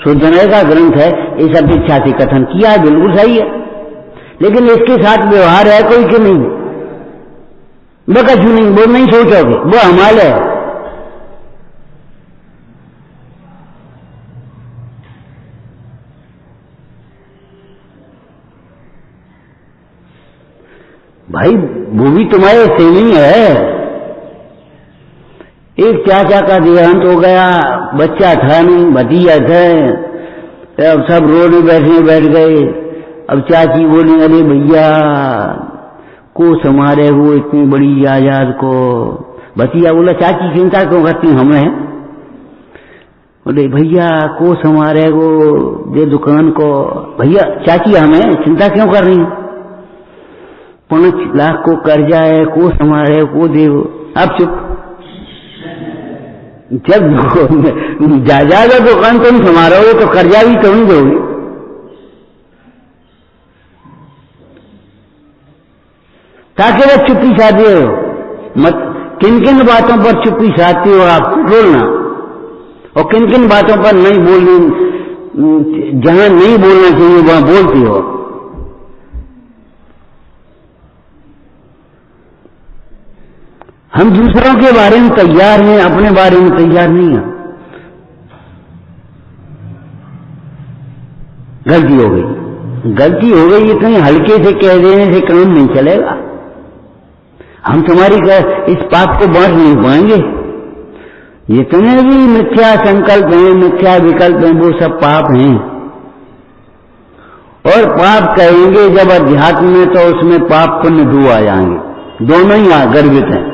शुद्धनय का ग्रंथ है। ये सब इच्छा से कथन किया है, बिल्कुल सही है, लेकिन इसके साथ व्यवहार है कोई कि नहीं? वो कछु नहीं, वो नहीं सोचोगे, वो हमाल है। भाई वो भी तुम्हारे से नहीं है। एक चाचा का देहांत हो गया, बच्चा था नहीं, भतीजा थे, अब सब रोड में बैठ गए। अब चाची बोली अरे भैया को संभाले हुए इतनी बड़ी जायदाद को। भतीजा बोला चाची चिंता क्यों करती, हमें बोले भैया को हमारे को दे दुकान को, भैया चाची हमें चिंता क्यों कर रही, 5 लाख को कर्जा है, को हमारे को दे। अब चुप, जब जायदाद दुकान तुम संभालोगे तो कर्जा भी तुम दोगे। ताकि वो चुप्पी साधे हो मत, किन किन बातों पर चुप्पी साधती हो आप बोलना, और किन किन बातों पर नहीं बोलनी, जहां नहीं बोलना चाहिए वहां बोलती हो। हम दूसरों के बारे में तैयार हैं, अपने बारे में तैयार नहीं हैं। गलती हो गई, गलती हो गई, इतने हल्के से कह देने से काम नहीं चलेगा। हम तुम्हारी इस पाप को बांट नहीं पाएंगे। जितने भी मिथ्या संकल्प हैं, मिथ्या विकल्प हैं, वो सब पाप हैं। और पाप कहेंगे जब अध्यात्म में, तो उसमें पाप पुण्य 2 आ जाएंगे, दोनों ही गर्भित हैं।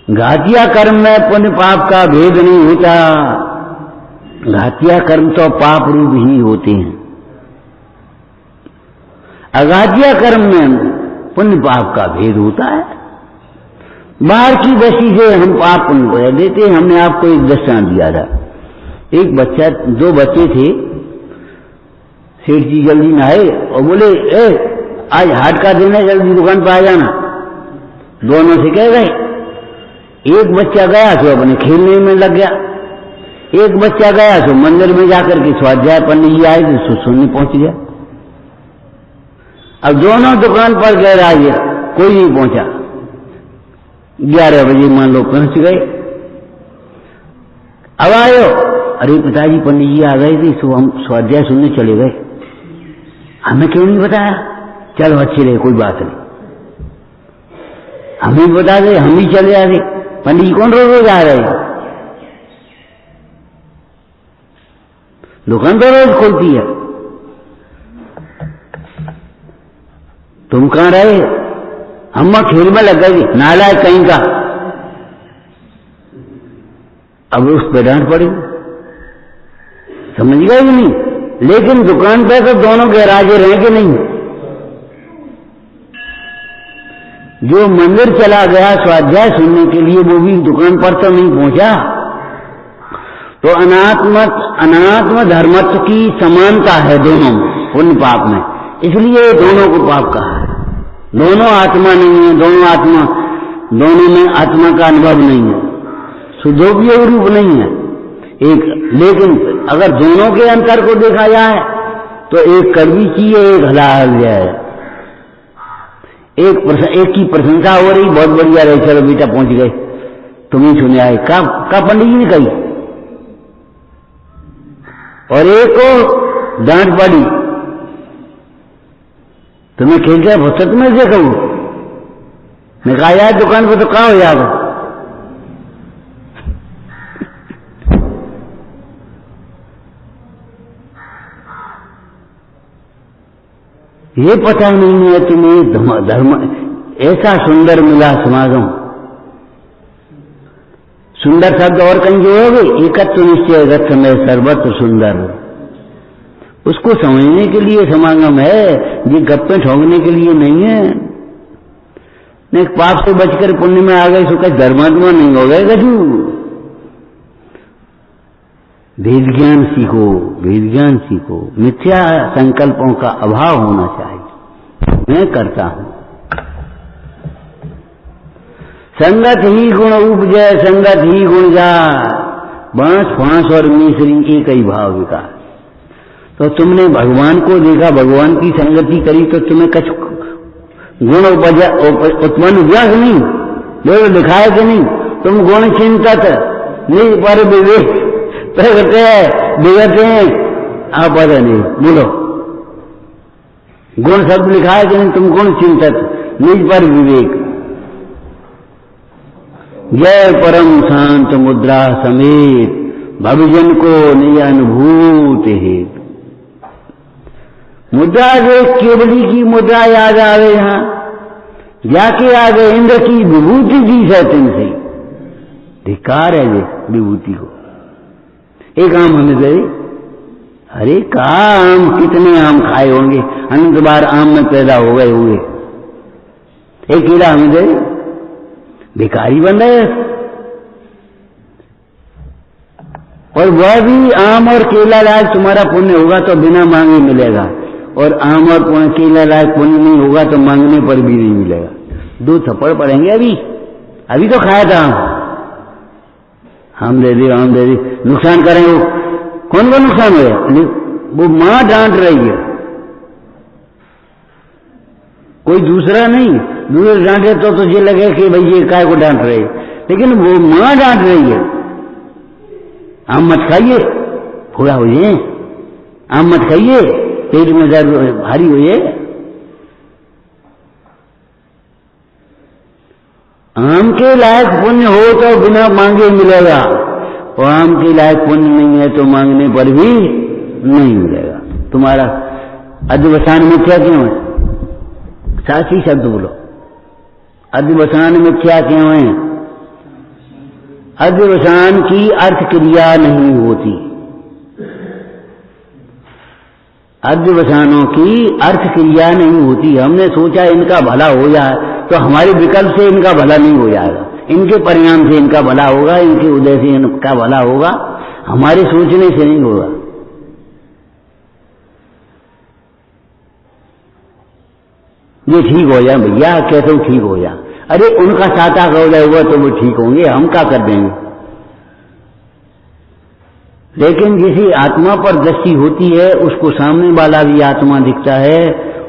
घातिया कर्म में पुण्य पाप का भेद नहीं होता, घातिया कर्म तो पाप रूप ही होते हैं। अघातिया कर्म में पुण्य पाप का भेद होता है। बाहर की बसी से हम पाप पुण्य को देते हैं। हमने आपको एक दृष्टांत दिया था, एक बच्चा, 2 बच्चे थे, सेठ जी जल्दी नहाए और बोले आज हाट का दिन है, जल्दी दुकान पर आ जाना। दोनों से कह गए। एक बच्चा गया तो अपने खेलने में लग गया, एक बच्चा गया तो मंदिर में जाकर के स्वाध्याय पढ़ने ही आए तो सुनने पहुंच गया। अब दोनों दुकान पर गए राजे, कोई नहीं पहुंचा। 11 बजे मान लो पहुंच गए। अब आयो, अरे पिताजी पंडित जी आ गए थे, तो हम स्वाध्याय सुनने चले गए, हमें क्यों नहीं बताया। चलो अच्छे रहे, कोई बात नहीं, हमें बता दे, हम ही चले आते। पंडित जी कौन रोज आ रहे, दुकान तो रोज खोलती है, तुम कहां रहे। हम खेल में लग गए, नालायक कहीं का। अब उस पर डांट पड़ी, समझ गए नहीं। लेकिन दुकान पे तो दोनों गैराजे रहे कि नहीं। जो मंदिर चला गया स्वाध्याय सुनने के लिए, वो भी दुकान पर तो नहीं पहुंचा। तो अनात्म धर्मत्व की समानता है दोनों में, पुण्य पाप में, इसलिए दोनों को पाप कहा है। दोनों आत्मा नहीं है, दोनों में आत्मा का अनुभव नहीं है, शुद्धोपयोग रूप नहीं है एक। लेकिन अगर दोनों के अंतर को देखा जाए तो एक कड़वी चीज है, एक हलाल है। एक की प्रशंसा हो रही, बहुत बढ़िया रही, चलो बेटा पहुंच गए, तुम ही सुने आए, का पंडित जी ने कही। और एक को डांट पड़ी, तुम्हें खेल गया फुर्सत में से कहूं, मैं कहा यार दुकान पर तो कहाँ हो जाएगा। ये पता नहीं है तुम्हें धर्म ऐसा सुंदर मिला समागम। सुंदर शब्द और कहीं जोड़ोगे, एकत्व निश्चय रथ में सर्वत्र सुंदर, उसको समझने के लिए समागम है, ये गप्पे ठोकने के लिए नहीं है। नहीं पाप से बचकर पुण्य में आ गए सो कहीं धर्मात्मा नहीं हो गए गजू। वेद ज्ञान सीखो, वेद ज्ञान सीखो। मिथ्या संकल्पों का अभाव होना चाहिए। मैं करता हूं, संगत ही गुण उपजय, संगत ही गुण जाय, बांस फांस और मिश्री एक ही भाव विकास। तो तुमने भगवान को देखा, भगवान की संगति करी, तो तुम्हें कुछ गुण उत्पन्न हुआ कि नहीं, जो लिखा है कि नहीं। तुम गुण चिंतत नहीं पर विवेक प्रगटे बिगड़ते हैं, आप पता नहीं बोलो। गुण शब्द लिखा है कि नहीं, तुम गुण चिंतत निज पर विवेक। जय परम शांत मुद्रा समेत, भविजन को निज अनुभूत है। मुद्रा से केवली की मुद्रा याद आवे, यहां जाके आ गए इंद्र की विभूति दी है तुमसे। धिक्कार है ये विभूति को। एक आम हमें दे। अरे कहा आम, कितने आम खाए होंगे, अनंत बार आम में पैदा हो गए होंगे, एक केला हमें दे। भिखारी बन रहे। और वह भी आम और केला लायक तुम्हारा पुण्य होगा तो बिना मांगे मिलेगा, और आम और केला लायक पुण्य नहीं होगा तो मांगने पर भी नहीं मिलेगा। 2 थप्पड़ पड़ेंगे। अभी तो खाया था आम दे दे, आम दे दे, नुकसान करेंगे। कौन को नुकसान हुआ? वो मां डांट रही है, कोई दूसरा नहीं। दूसरे डांटे तो तुझे लगे कि भाई ये काय को डांट रहे, लेकिन वो मां डांट रही है, आम मत खाइए, फोड़ा हो जाए, आम मत खाइए, पेट में दर्द भारी हो जाए। आम के लायक पुण्य हो तो बिना मांगे मिलेगा, और आम के लायक पुण्य नहीं है तो मांगने पर भी नहीं मिलेगा। तुम्हारा अध्यवसान मिथ्या क्यों है? साची शब्द बोलो, अध्यवसान मिथ्या क्यों है? अध्यवसान की अर्थ क्रिया नहीं होती। अध्यवसानों की अर्थ क्रिया नहीं होती। हमने सोचा इनका भला हो जाए, तो हमारे विकल्प से इनका भला नहीं हो जाएगा, इनके परिणाम से इनका भला होगा, इनके उदय से इनका भला होगा, हमारे सोचने से नहीं होगा। ये ठीक हो जाए भैया, कैसे ठीक हो जाए? अरे उनका साता का उदय हुआ तो वो ठीक होंगे, हम क्या कर देंगे? लेकिन जिसी आत्मा पर दृष्टि होती है उसको सामने वाला भी आत्मा दिखता है,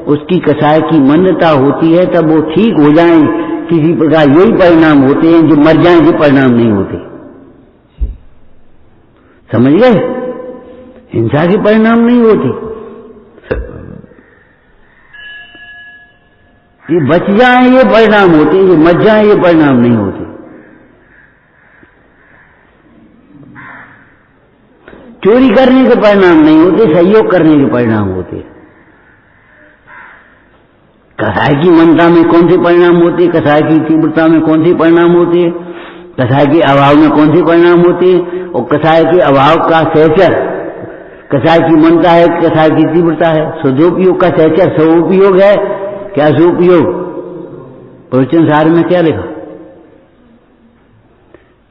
उसकी कसाय की मंदता होती है, तब वो ठीक हो जाए। किसी प्रकार यही परिणाम होते हैं, जो मर जाए ये परिणाम नहीं होते। समझ गए? हिंसा के परिणाम नहीं होते, ये बच जाए ये परिणाम होते, ये मर जाए ये परिणाम नहीं होते। चोरी करने के परिणाम नहीं होते, सहयोग करने के परिणाम होते। कसाय की मनता में कौन से परिणाम होते, कसाय की तीव्रता में कौन से परिणाम होते, कसाय के अभाव में कौन से परिणाम होते, और कसाय के अभाव का सहचर कसाय की मनता है, कसाय की तीव्रता है। सदुपयोग का सहचर सदुपयोग है, क्या सदुपयोग? प्रवचन सार में क्या लिखा?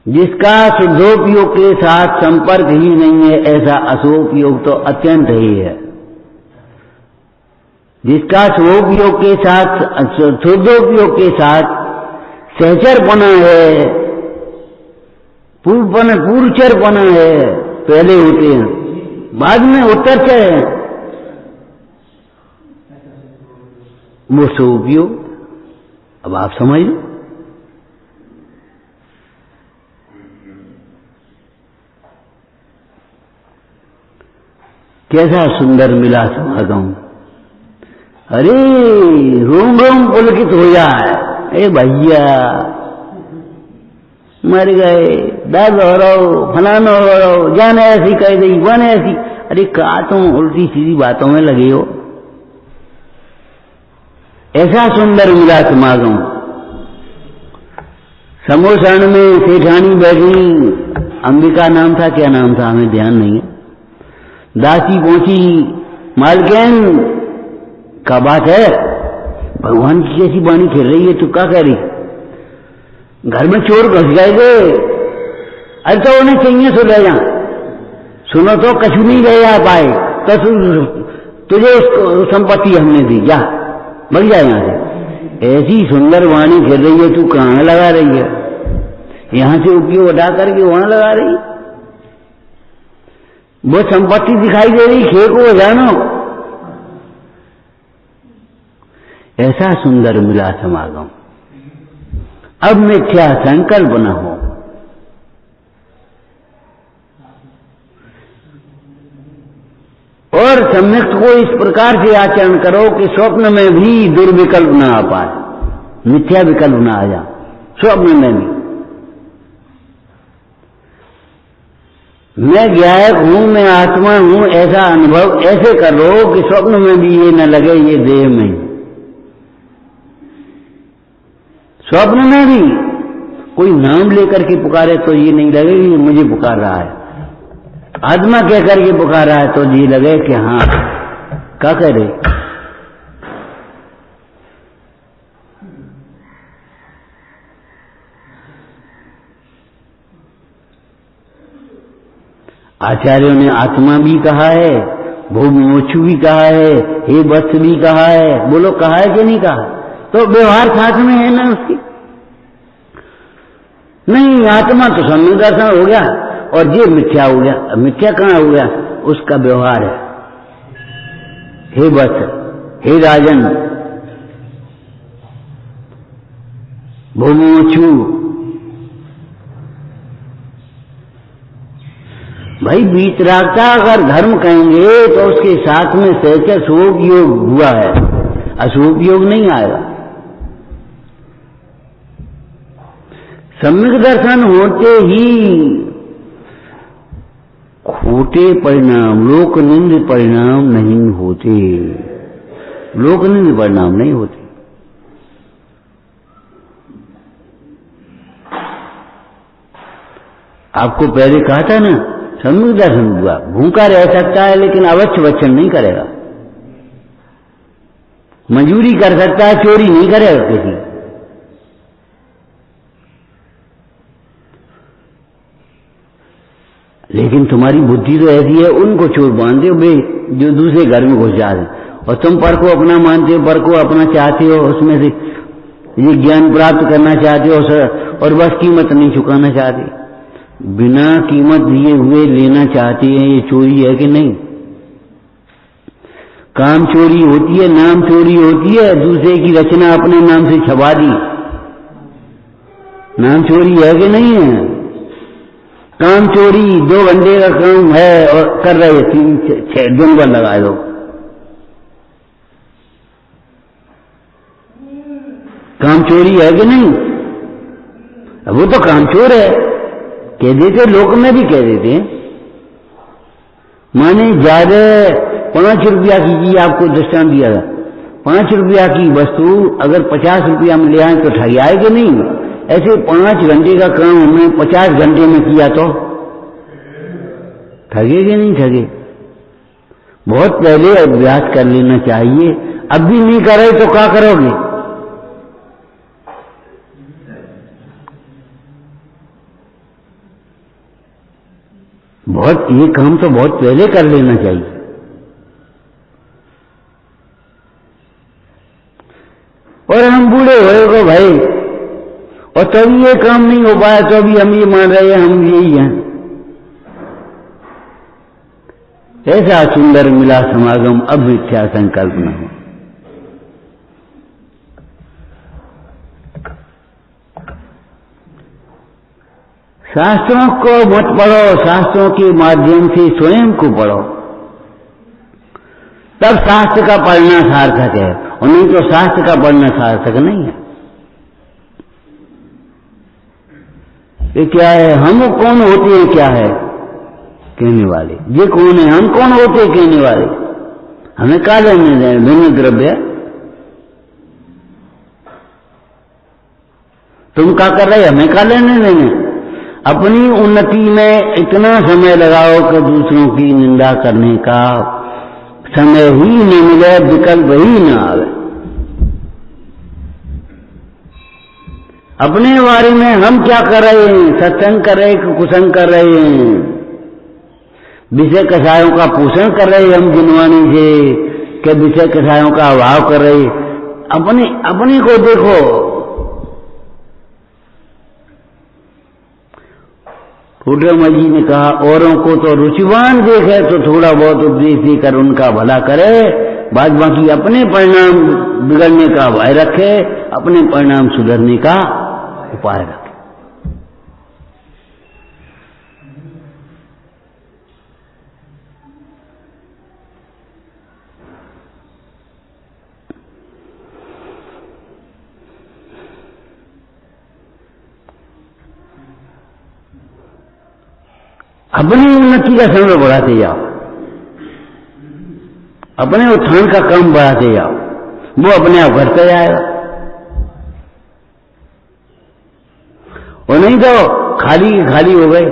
जिसका शुद्धोपयोग के साथ संपर्क ही नहीं है, ऐसा असुपयोग तो अत्यंत ही है। जिसका शुद्धोपयोग के साथ शुद्धोपयोग के साथ सहचरपना है, पूर्वचरपना है, पहले होते हैं, बाद में उत्तरचर है, वो सुपयोग। अब आप समझ लो, कैसा सुंदर मिला समागम। अरे रोम रोम पुलकित हो जाए, ए भैया मर गए, दर्द हो रहा, फलाना हो रहा, जाने ऐसी कह दी, बने ऐसी। अरे कहा तुम उल्टी सीधी बातों में लगे हो। ऐसा सुंदर मिला समागम। समोसन में सेठानी बैठी, अंबिका नाम था, क्या नाम था हमें ध्यान नहीं है। दासी पहुंची, मालकिन का बात है, भगवान की कैसी बाणी खेल रही है, तू क्या कह रही? घर में चोर घुस गए। अरे तो उन्हें चाहिए सो ले जा, सुनो तो कछु नहीं ले जा पाए, तो तुझे संपत्ति हमने दी, जा भाग जाए यहां से। ऐसी सुंदर वाणी खेल रही है, तू कहां लगा रही है? यहां से उपयोग हटा करके वहां लगा रही। वो संपत्ति दिखाई दे रही, खे को जानो। ऐसा सुंदर मिला समागम। अब मिथ्या संकल्प न हो। और सम्यक को इस प्रकार से आचरण करो कि स्वप्न में भी दुर्विकल्प न आ पाए, मिथ्या विकल्प न आ जा स्वप्न में भी। मैं ज्ञायक हूं, मैं आत्मा हूं, ऐसा अनुभव ऐसे करो कि स्वप्न में भी ये न लगे ये देह में। स्वप्न में भी कोई नाम लेकर के पुकारे तो ये नहीं लगे ये मुझे पुकार रहा है। आत्मा कह करके पुकारा है तो जी लगे कि हाँ क्या करे। आचार्यों ने आत्मा भी कहा है, भूमोचु भी कहा है, हे वत्स भी कहा है। बोलो कहा है कि नहीं कहा? तो व्यवहार साथ में है ना उसकी। नहीं, आत्मा तो सम्यक दर्शन हो गया और ये मिथ्या हो गया। मिथ्या कहाँ हो गया? उसका व्यवहार है। हे वत्स, हे राजन, भूमोचु, भाई वीतरागता अगर धर्म कहेंगे तो उसके साथ में सहज शुभ योग हुआ है, अशुभ योग नहीं आएगा। सम्यक दर्शन होते ही खोटे परिणाम, लोकनिंद परिणाम नहीं होते, लोकनिंद परिणाम नहीं होते। आपको पहले कहा था ना, सम्यक दर्शन हुआ, भूखा रह सकता है लेकिन अवश्य वचन नहीं करेगा, मंजूरी कर सकता है, चोरी नहीं करेगा किसी। लेकिन तुम्हारी बुद्धि तो ऐसी है, उनको चोर मानते हो बे जो दूसरे घर में घुस जाते, और तुम पर को अपना मानते हो, पर को अपना चाहते हो, उसमें से ये ज्ञान प्राप्त करना चाहते हो और बस कीमत नहीं चुकाना चाहते, बिना कीमत दिए हुए लेना चाहती है। ये चोरी है कि नहीं? काम चोरी होती है, नाम चोरी होती है, दूसरे की रचना अपने नाम से छपा दी, नाम चोरी है कि नहीं है? काम चोरी 2 घंटे का काम है और कर रहे 3-6 दिन भर लगा दो। काम चोरी है कि नहीं? वो तो काम चोर है, कह देते, लोक में भी कह देते हैं। माने ज्यादा 5 रुपया की चीज, आपको दृष्टांत दिया था, 5 रुपया की वस्तु अगर 50 रुपया में ले आए तो ठगी आए कि नहीं? ऐसे 5 घंटे का काम हमने 50 घंटे में किया तो ठगे कि नहीं ठगे? बहुत पहले अभ्यास कर लेना चाहिए। अब भी नहीं करे तो क्या करोगे? बहुत, ये काम तो बहुत पहले कर लेना चाहिए। और हम बूढ़े हुए को भाई, और तभी ये काम नहीं हो पाया तो अभी हम ये मान रहे हैं हम यही हैं। ऐसा सुंदर मिला समागम, अब मिथ्या संकल्प न हो। शास्त्रों को मत पढ़ो, शास्त्रों के माध्यम से स्वयं को पढ़ो, तब शास्त्र का पढ़ना सार्थक है, और नहीं तो शास्त्र का पढ़ना सार्थक नहीं है। ये क्या है? हम कौन होते हैं? क्या है कहने वाले? ये कौन है? हम कौन होते हैं कहने वाले? हमें क्या लेने दें? भिन्न द्रव्य तुम क्या कर रहे? हमें क्या लेने देंगे? अपनी उन्नति में इतना समय लगाओ कि दूसरों की निंदा करने का समय ही न मिले, विकल्प ही न आवे। अपने बारे में हम क्या कर रहे हैं? सत्संग कर रहे कि कुसंग कर रहे हैं? विषय कषायों का पोषण कर रहे हम जिनवानी से, कि विषय कषायों का अभाव कर रहे? अपने को देखो। फुटरमा जी ने कहा, औरों को तो रुचिवान देखे तो थोड़ा बहुत उपदेश देकर उनका भला करे, बाद बाकी अपने परिणाम बिगड़ने का भय रखे, अपने परिणाम सुधरने का उपाय रखे। अपनी उन्नति का समय बढ़ाते जाओ, अपने उत्थान का काम बढ़ाते जाओ, वो अपने आप घटता जाएगा। और नहीं तो खाली खाली हो गए।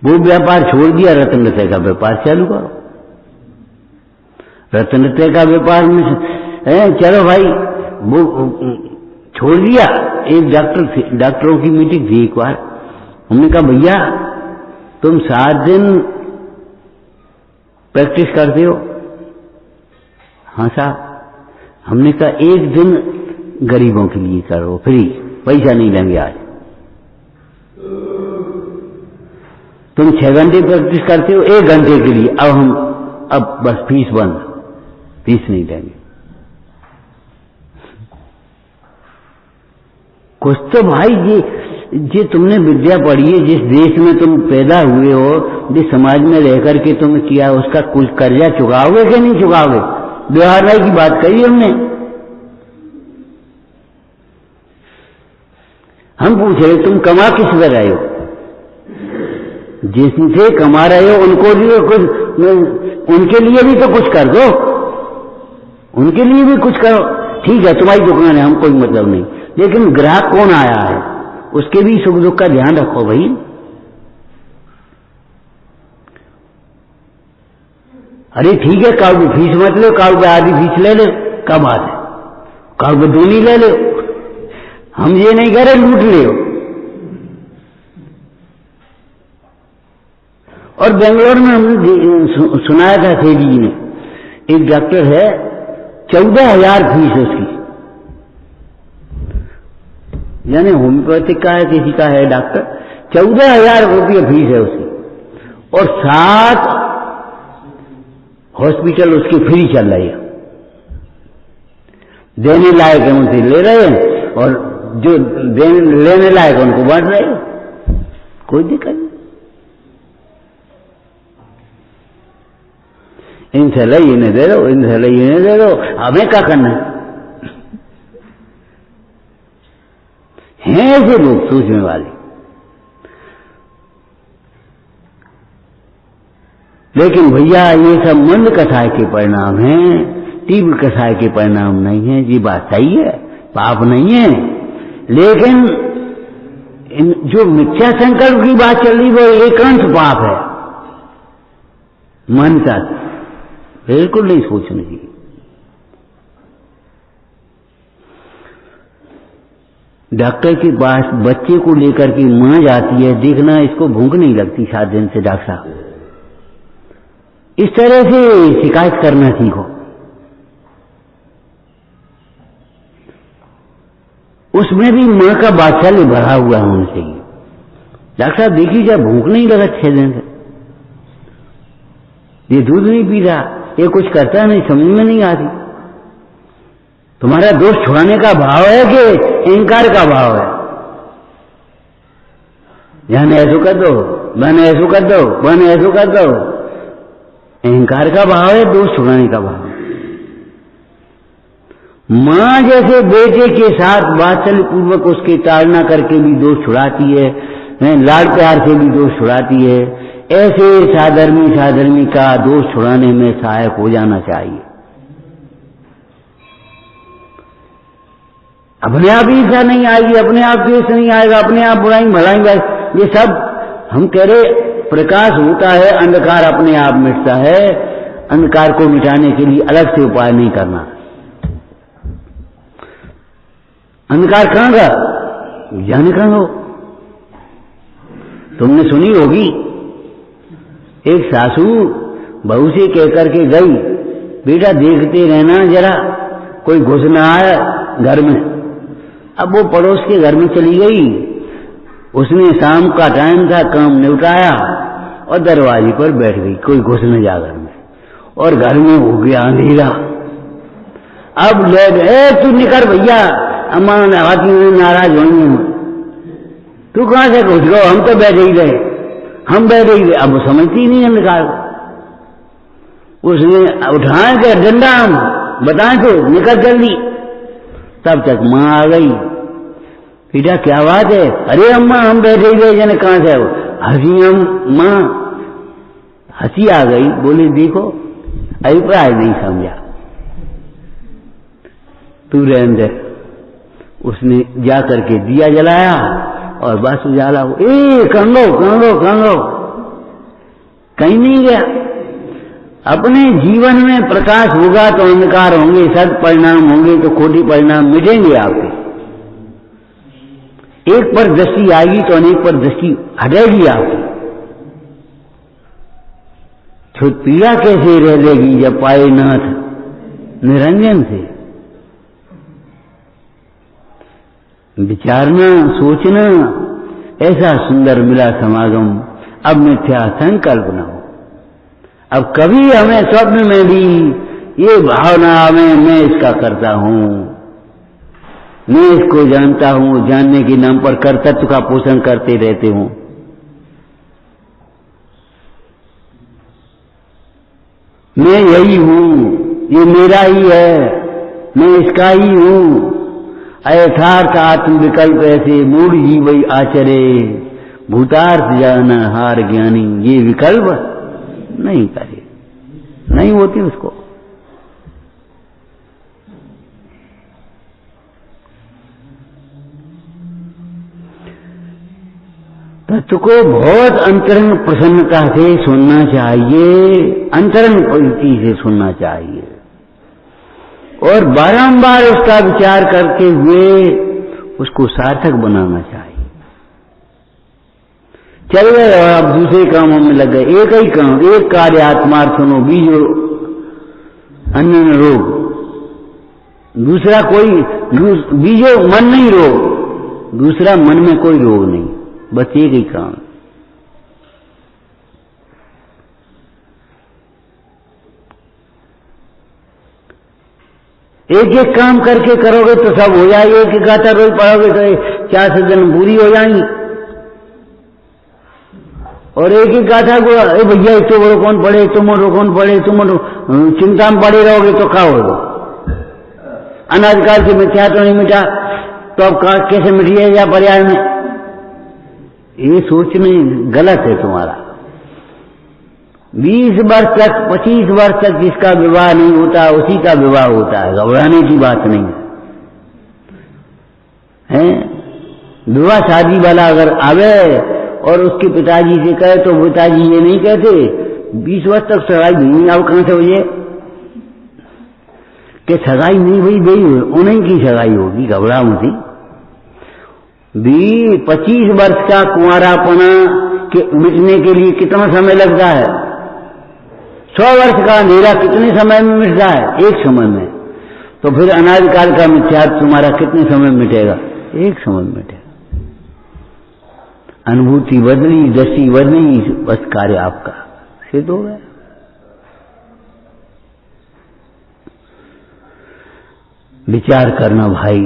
वो व्यापार छोड़ दिया, रत्न रत्य का व्यापार चालू करो। रत्न रत्य का व्यापार में चलो भाई, वो छोड़ दिया। एक डॉक्टरों की मीटिंग थी एक बार, हमने कहा भैया तुम 7 दिन प्रैक्टिस करते हो? हाँ साहब। हमने कहा 1 दिन गरीबों के लिए करो, फ्री, पैसा नहीं लेंगे आज। तुम 6 घंटे प्रैक्टिस करते हो, 1 घंटे के लिए, अब बस फीस बंद, फीस नहीं देंगे। कुछ तो भाई ये तुमने विद्या पढ़ी है, जिस देश में तुम पैदा हुए हो, जिस समाज में रह करके तुमने किया, उसका कुछ कर्जा चुकाओगे कि नहीं चुकाओगे? व्यवहार भाई की बात कही हमने। हम पूछ रहे तुम कमा किस पर रहे हो? जिनसे कमा रहे हो उनको भी कुछ, उनके लिए भी तो कुछ कर दो, उनके लिए भी कुछ करो। ठीक है तुम्हारी दुकान है, हम कोई मतलब नहीं, लेकिन ग्राहक कौन आया है उसके भी सुख दुख का ध्यान रखो भाई। अरे ठीक है, काउ की फीस मत लो, काउ की आधी फीस ले लो, क्या बात है, काउ की दूनी ले लो, हम ये नहीं कह रहे लूट ले। और बेंगलोर में हमने सुनाया था सेठी जी ने, एक डॉक्टर है 14,000 फीस उसकी, यानी होम्योपैथिक का है, किसी का है डॉक्टर, 14,000 रुपये फीस है उसकी, और 7 हॉस्पिटल उसकी फ्री चल रही है। देने लायक है उनसे ले रहे हैं, और जो लेने लायक उनको बांट रहे हैं, कोई दिक्कत नहीं। इनसे ले इन्हें दे दो, इनसे ले इन्हें दे दो, हमें क्या करना है ऐसे लोग सोचने वाले। लेकिन भैया ये सब मंद कसाय के परिणाम हैं, तीव्र कसाय के परिणाम नहीं है। ये बात सही है, पाप नहीं है, लेकिन जो मिथ्या संकल्प की बात चल रही वो एकांश पाप है। मन का बिल्कुल नहीं सोचने की। डॉक्टर के पास बच्चे को लेकर के मां जाती है, देखना इसको भूख नहीं लगती 7 दिन से डॉक्टर साहब, इस तरह से शिकायत करना सीखो। उसमें भी मां का बात्सल्य भरा हुआ होना चाहिए। डॉक्टर साहब देखिए जब भूख नहीं लगा 6 दिन से, ये दूध नहीं पी रहा, ये कुछ करता नहीं, समझ में नहीं आती, तुम्हारा दोष छुड़ाने का भाव है कि अहंकार का भाव है? जाने ऐसो कर दो, बने ऐसो कर दो, बने ऐसो कर दो, अहंकार का भाव है, दोष छुड़ाने का भाव। मां जैसे बेटे के साथ वात्सल्य पूर्वक उसके ताड़ना करके भी दोष छुड़ाती है, लाड प्यार से भी दोष छुड़ाती है, ऐसे साधर्मी का दोष छुड़ाने में सहायक हो जाना चाहिए। अपने आप ईर्ष्या नहीं आएगी, अपने आप द्वेष नहीं आएगा, अपने आप बुराई भलाई, ये सब हम कह रहे प्रकाश होता है, अंधकार अपने आप मिटता है। अंधकार को मिटाने के लिए अलग से उपाय नहीं करना। अंधकार कहां का जाने कहां हो। तुमने सुनी होगी एक सासू बहू से कहकर के गई, बेटा देखते रहना जरा कोई घुस ना आए घर में। अब वो पड़ोस के घर में चली गई, उसने शाम का टाइम था, काम निपटाया और दरवाजे पर बैठ गई, कोई घुस न जा घर में, और घर में हो गया अंधेरा। अब ले गए, तू निकल भैया, अम्मा हाथी में नाराज होंगे, तू कहां से घुस गो, हम तो बैठे ही रहे, हम बैठे ही रहे। अब वो समझती नहीं अंधकार, उसने उठाए के डंडा, बताए तो निकल जल्दी। तब तक मां आ गई, बेटा क्या बात है? अरे अम्मा हम बैठे ही रहे, जने कहां से? हंसी, हम मां हंसी आ गई, बोली देखो अभिप्राय नहीं समझा, तू रहने दे। उसने जा करके दिया जलाया और बस उजाला हो, कंगो कंगो कंगो, कहीं नहीं गया। अपने जीवन में प्रकाश होगा तो अंधकार होंगे, सद परिणाम होंगे तो खोटी परिणाम मिटेंगे आपके। एक पर दृष्टि आएगी तो अनेक पर दृष्टि हटेगी आपकी। तो पीड़ा कैसे रह लेगी जब पाए नाथ निरंजन से। विचारना, सोचना, ऐसा सुंदर मिला समागम, अब मिथ्या संकल्प न हो। अब कभी हमें स्वप्न में भी ये भावना आवे मैं इसका करता हूं, मैं इसको जानता हूं, जानने के नाम पर कर्तृत्व का पोषण करते रहते हूं। मैं यही हूं, ये मेरा ही है, मैं इसका ही हूं। अयथार्थ आत्म विकल्प ऐसे मूढ़ जीवई आचरे, भूतार्थ जाना हार ज्ञानी। ये विकल्प नहीं करे, नहीं होती उसको। तत्व को बहुत अंतरंग प्रसन्नता से सुनना चाहिए, अंतरंग पद्धति से सुनना चाहिए और बारंबार उसका विचार करते हुए उसको सार्थक बनाना चाहिए। चल गए और अब दूसरे कामों में लग गए। एक ही काम, एक कार्य आत्मार्थ सुनो, बीजो अन्य रोग। दूसरा कोई बीजो मन नहीं रोग, दूसरा मन में कोई रोग नहीं, बस एक ही काम। एक एक काम करके करोगे तो सब हो जाएगा। एक एक गाथा रोज पढ़ोगे तो 4 सज्जन पूरी हो जाएंगी। और एक एक गाथा को भैया तो बड़ो कौन पढ़े, तुम कौन पढ़े, तुम चिंता में पड़े रहोगे तो क्या होगा। अनाधिकार से मिथ्या तो नहीं मिटा तो अब कैसे मिटिएगा पर्याय में। ये सोचने गलत है तुम्हारा। 20 वर्ष तक 25 वर्ष तक जिसका विवाह नहीं होता उसी का विवाह होता है, घबराने की बात नहीं है। विवाह शादी वाला अगर आवे और उसके पिताजी से कहे तो पिताजी ये नहीं कहते 20 वर्ष तक सगाई नहीं, अब कहां से हुई कि सगाई नहीं हुई, गई उन्हीं की सगाई होगी, घबरा मती। 25 वर्ष का कुंवारापना के मिटने के लिए कितना समय लगता है? 100 वर्ष का अंधेरा कितने समय में मिटता है? एक समय में। तो फिर अनादिकाल का मिथ्या तुम्हारा कितने समय में मिटेगा? एक समय में मिटेगा। अनुभूति बदली, दृष्टि बदली, बस कार्य आपका सिद्ध हो गया। विचार करना भाई,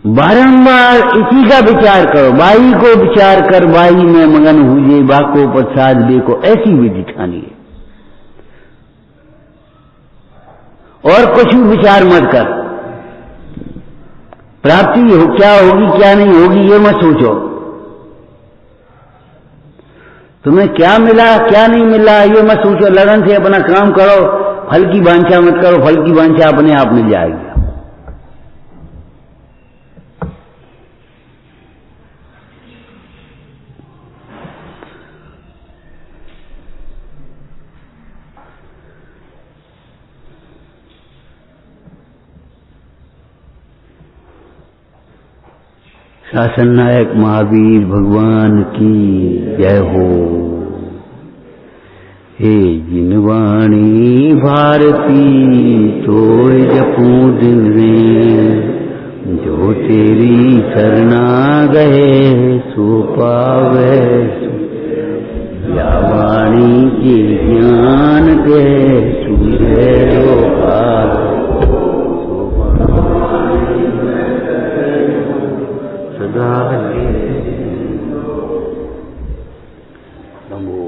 बारंबार इसी का विचार करो। बाई को विचार कर बाई में मगन हुए, बाको प्रसाद देखो, ऐसी विधि ठानी है। और कुछ भी विचार मत कर। प्राप्ति हो क्या होगी क्या नहीं होगी ये मत सोचो। तुम्हें क्या मिला क्या नहीं मिला ये मत सोचो। लगन से अपना काम करो, फल की वांछा मत करो, फल की वांछा अपने आप मिल जाएगी। शासन नायक महावीर भगवान की जय हो। हे जिनवाणी भारती तोय जपू दिल में, जो तेरी शरणा गए सो पावे। या वाणी के ज्ञान के सूझे लो पावे। नमो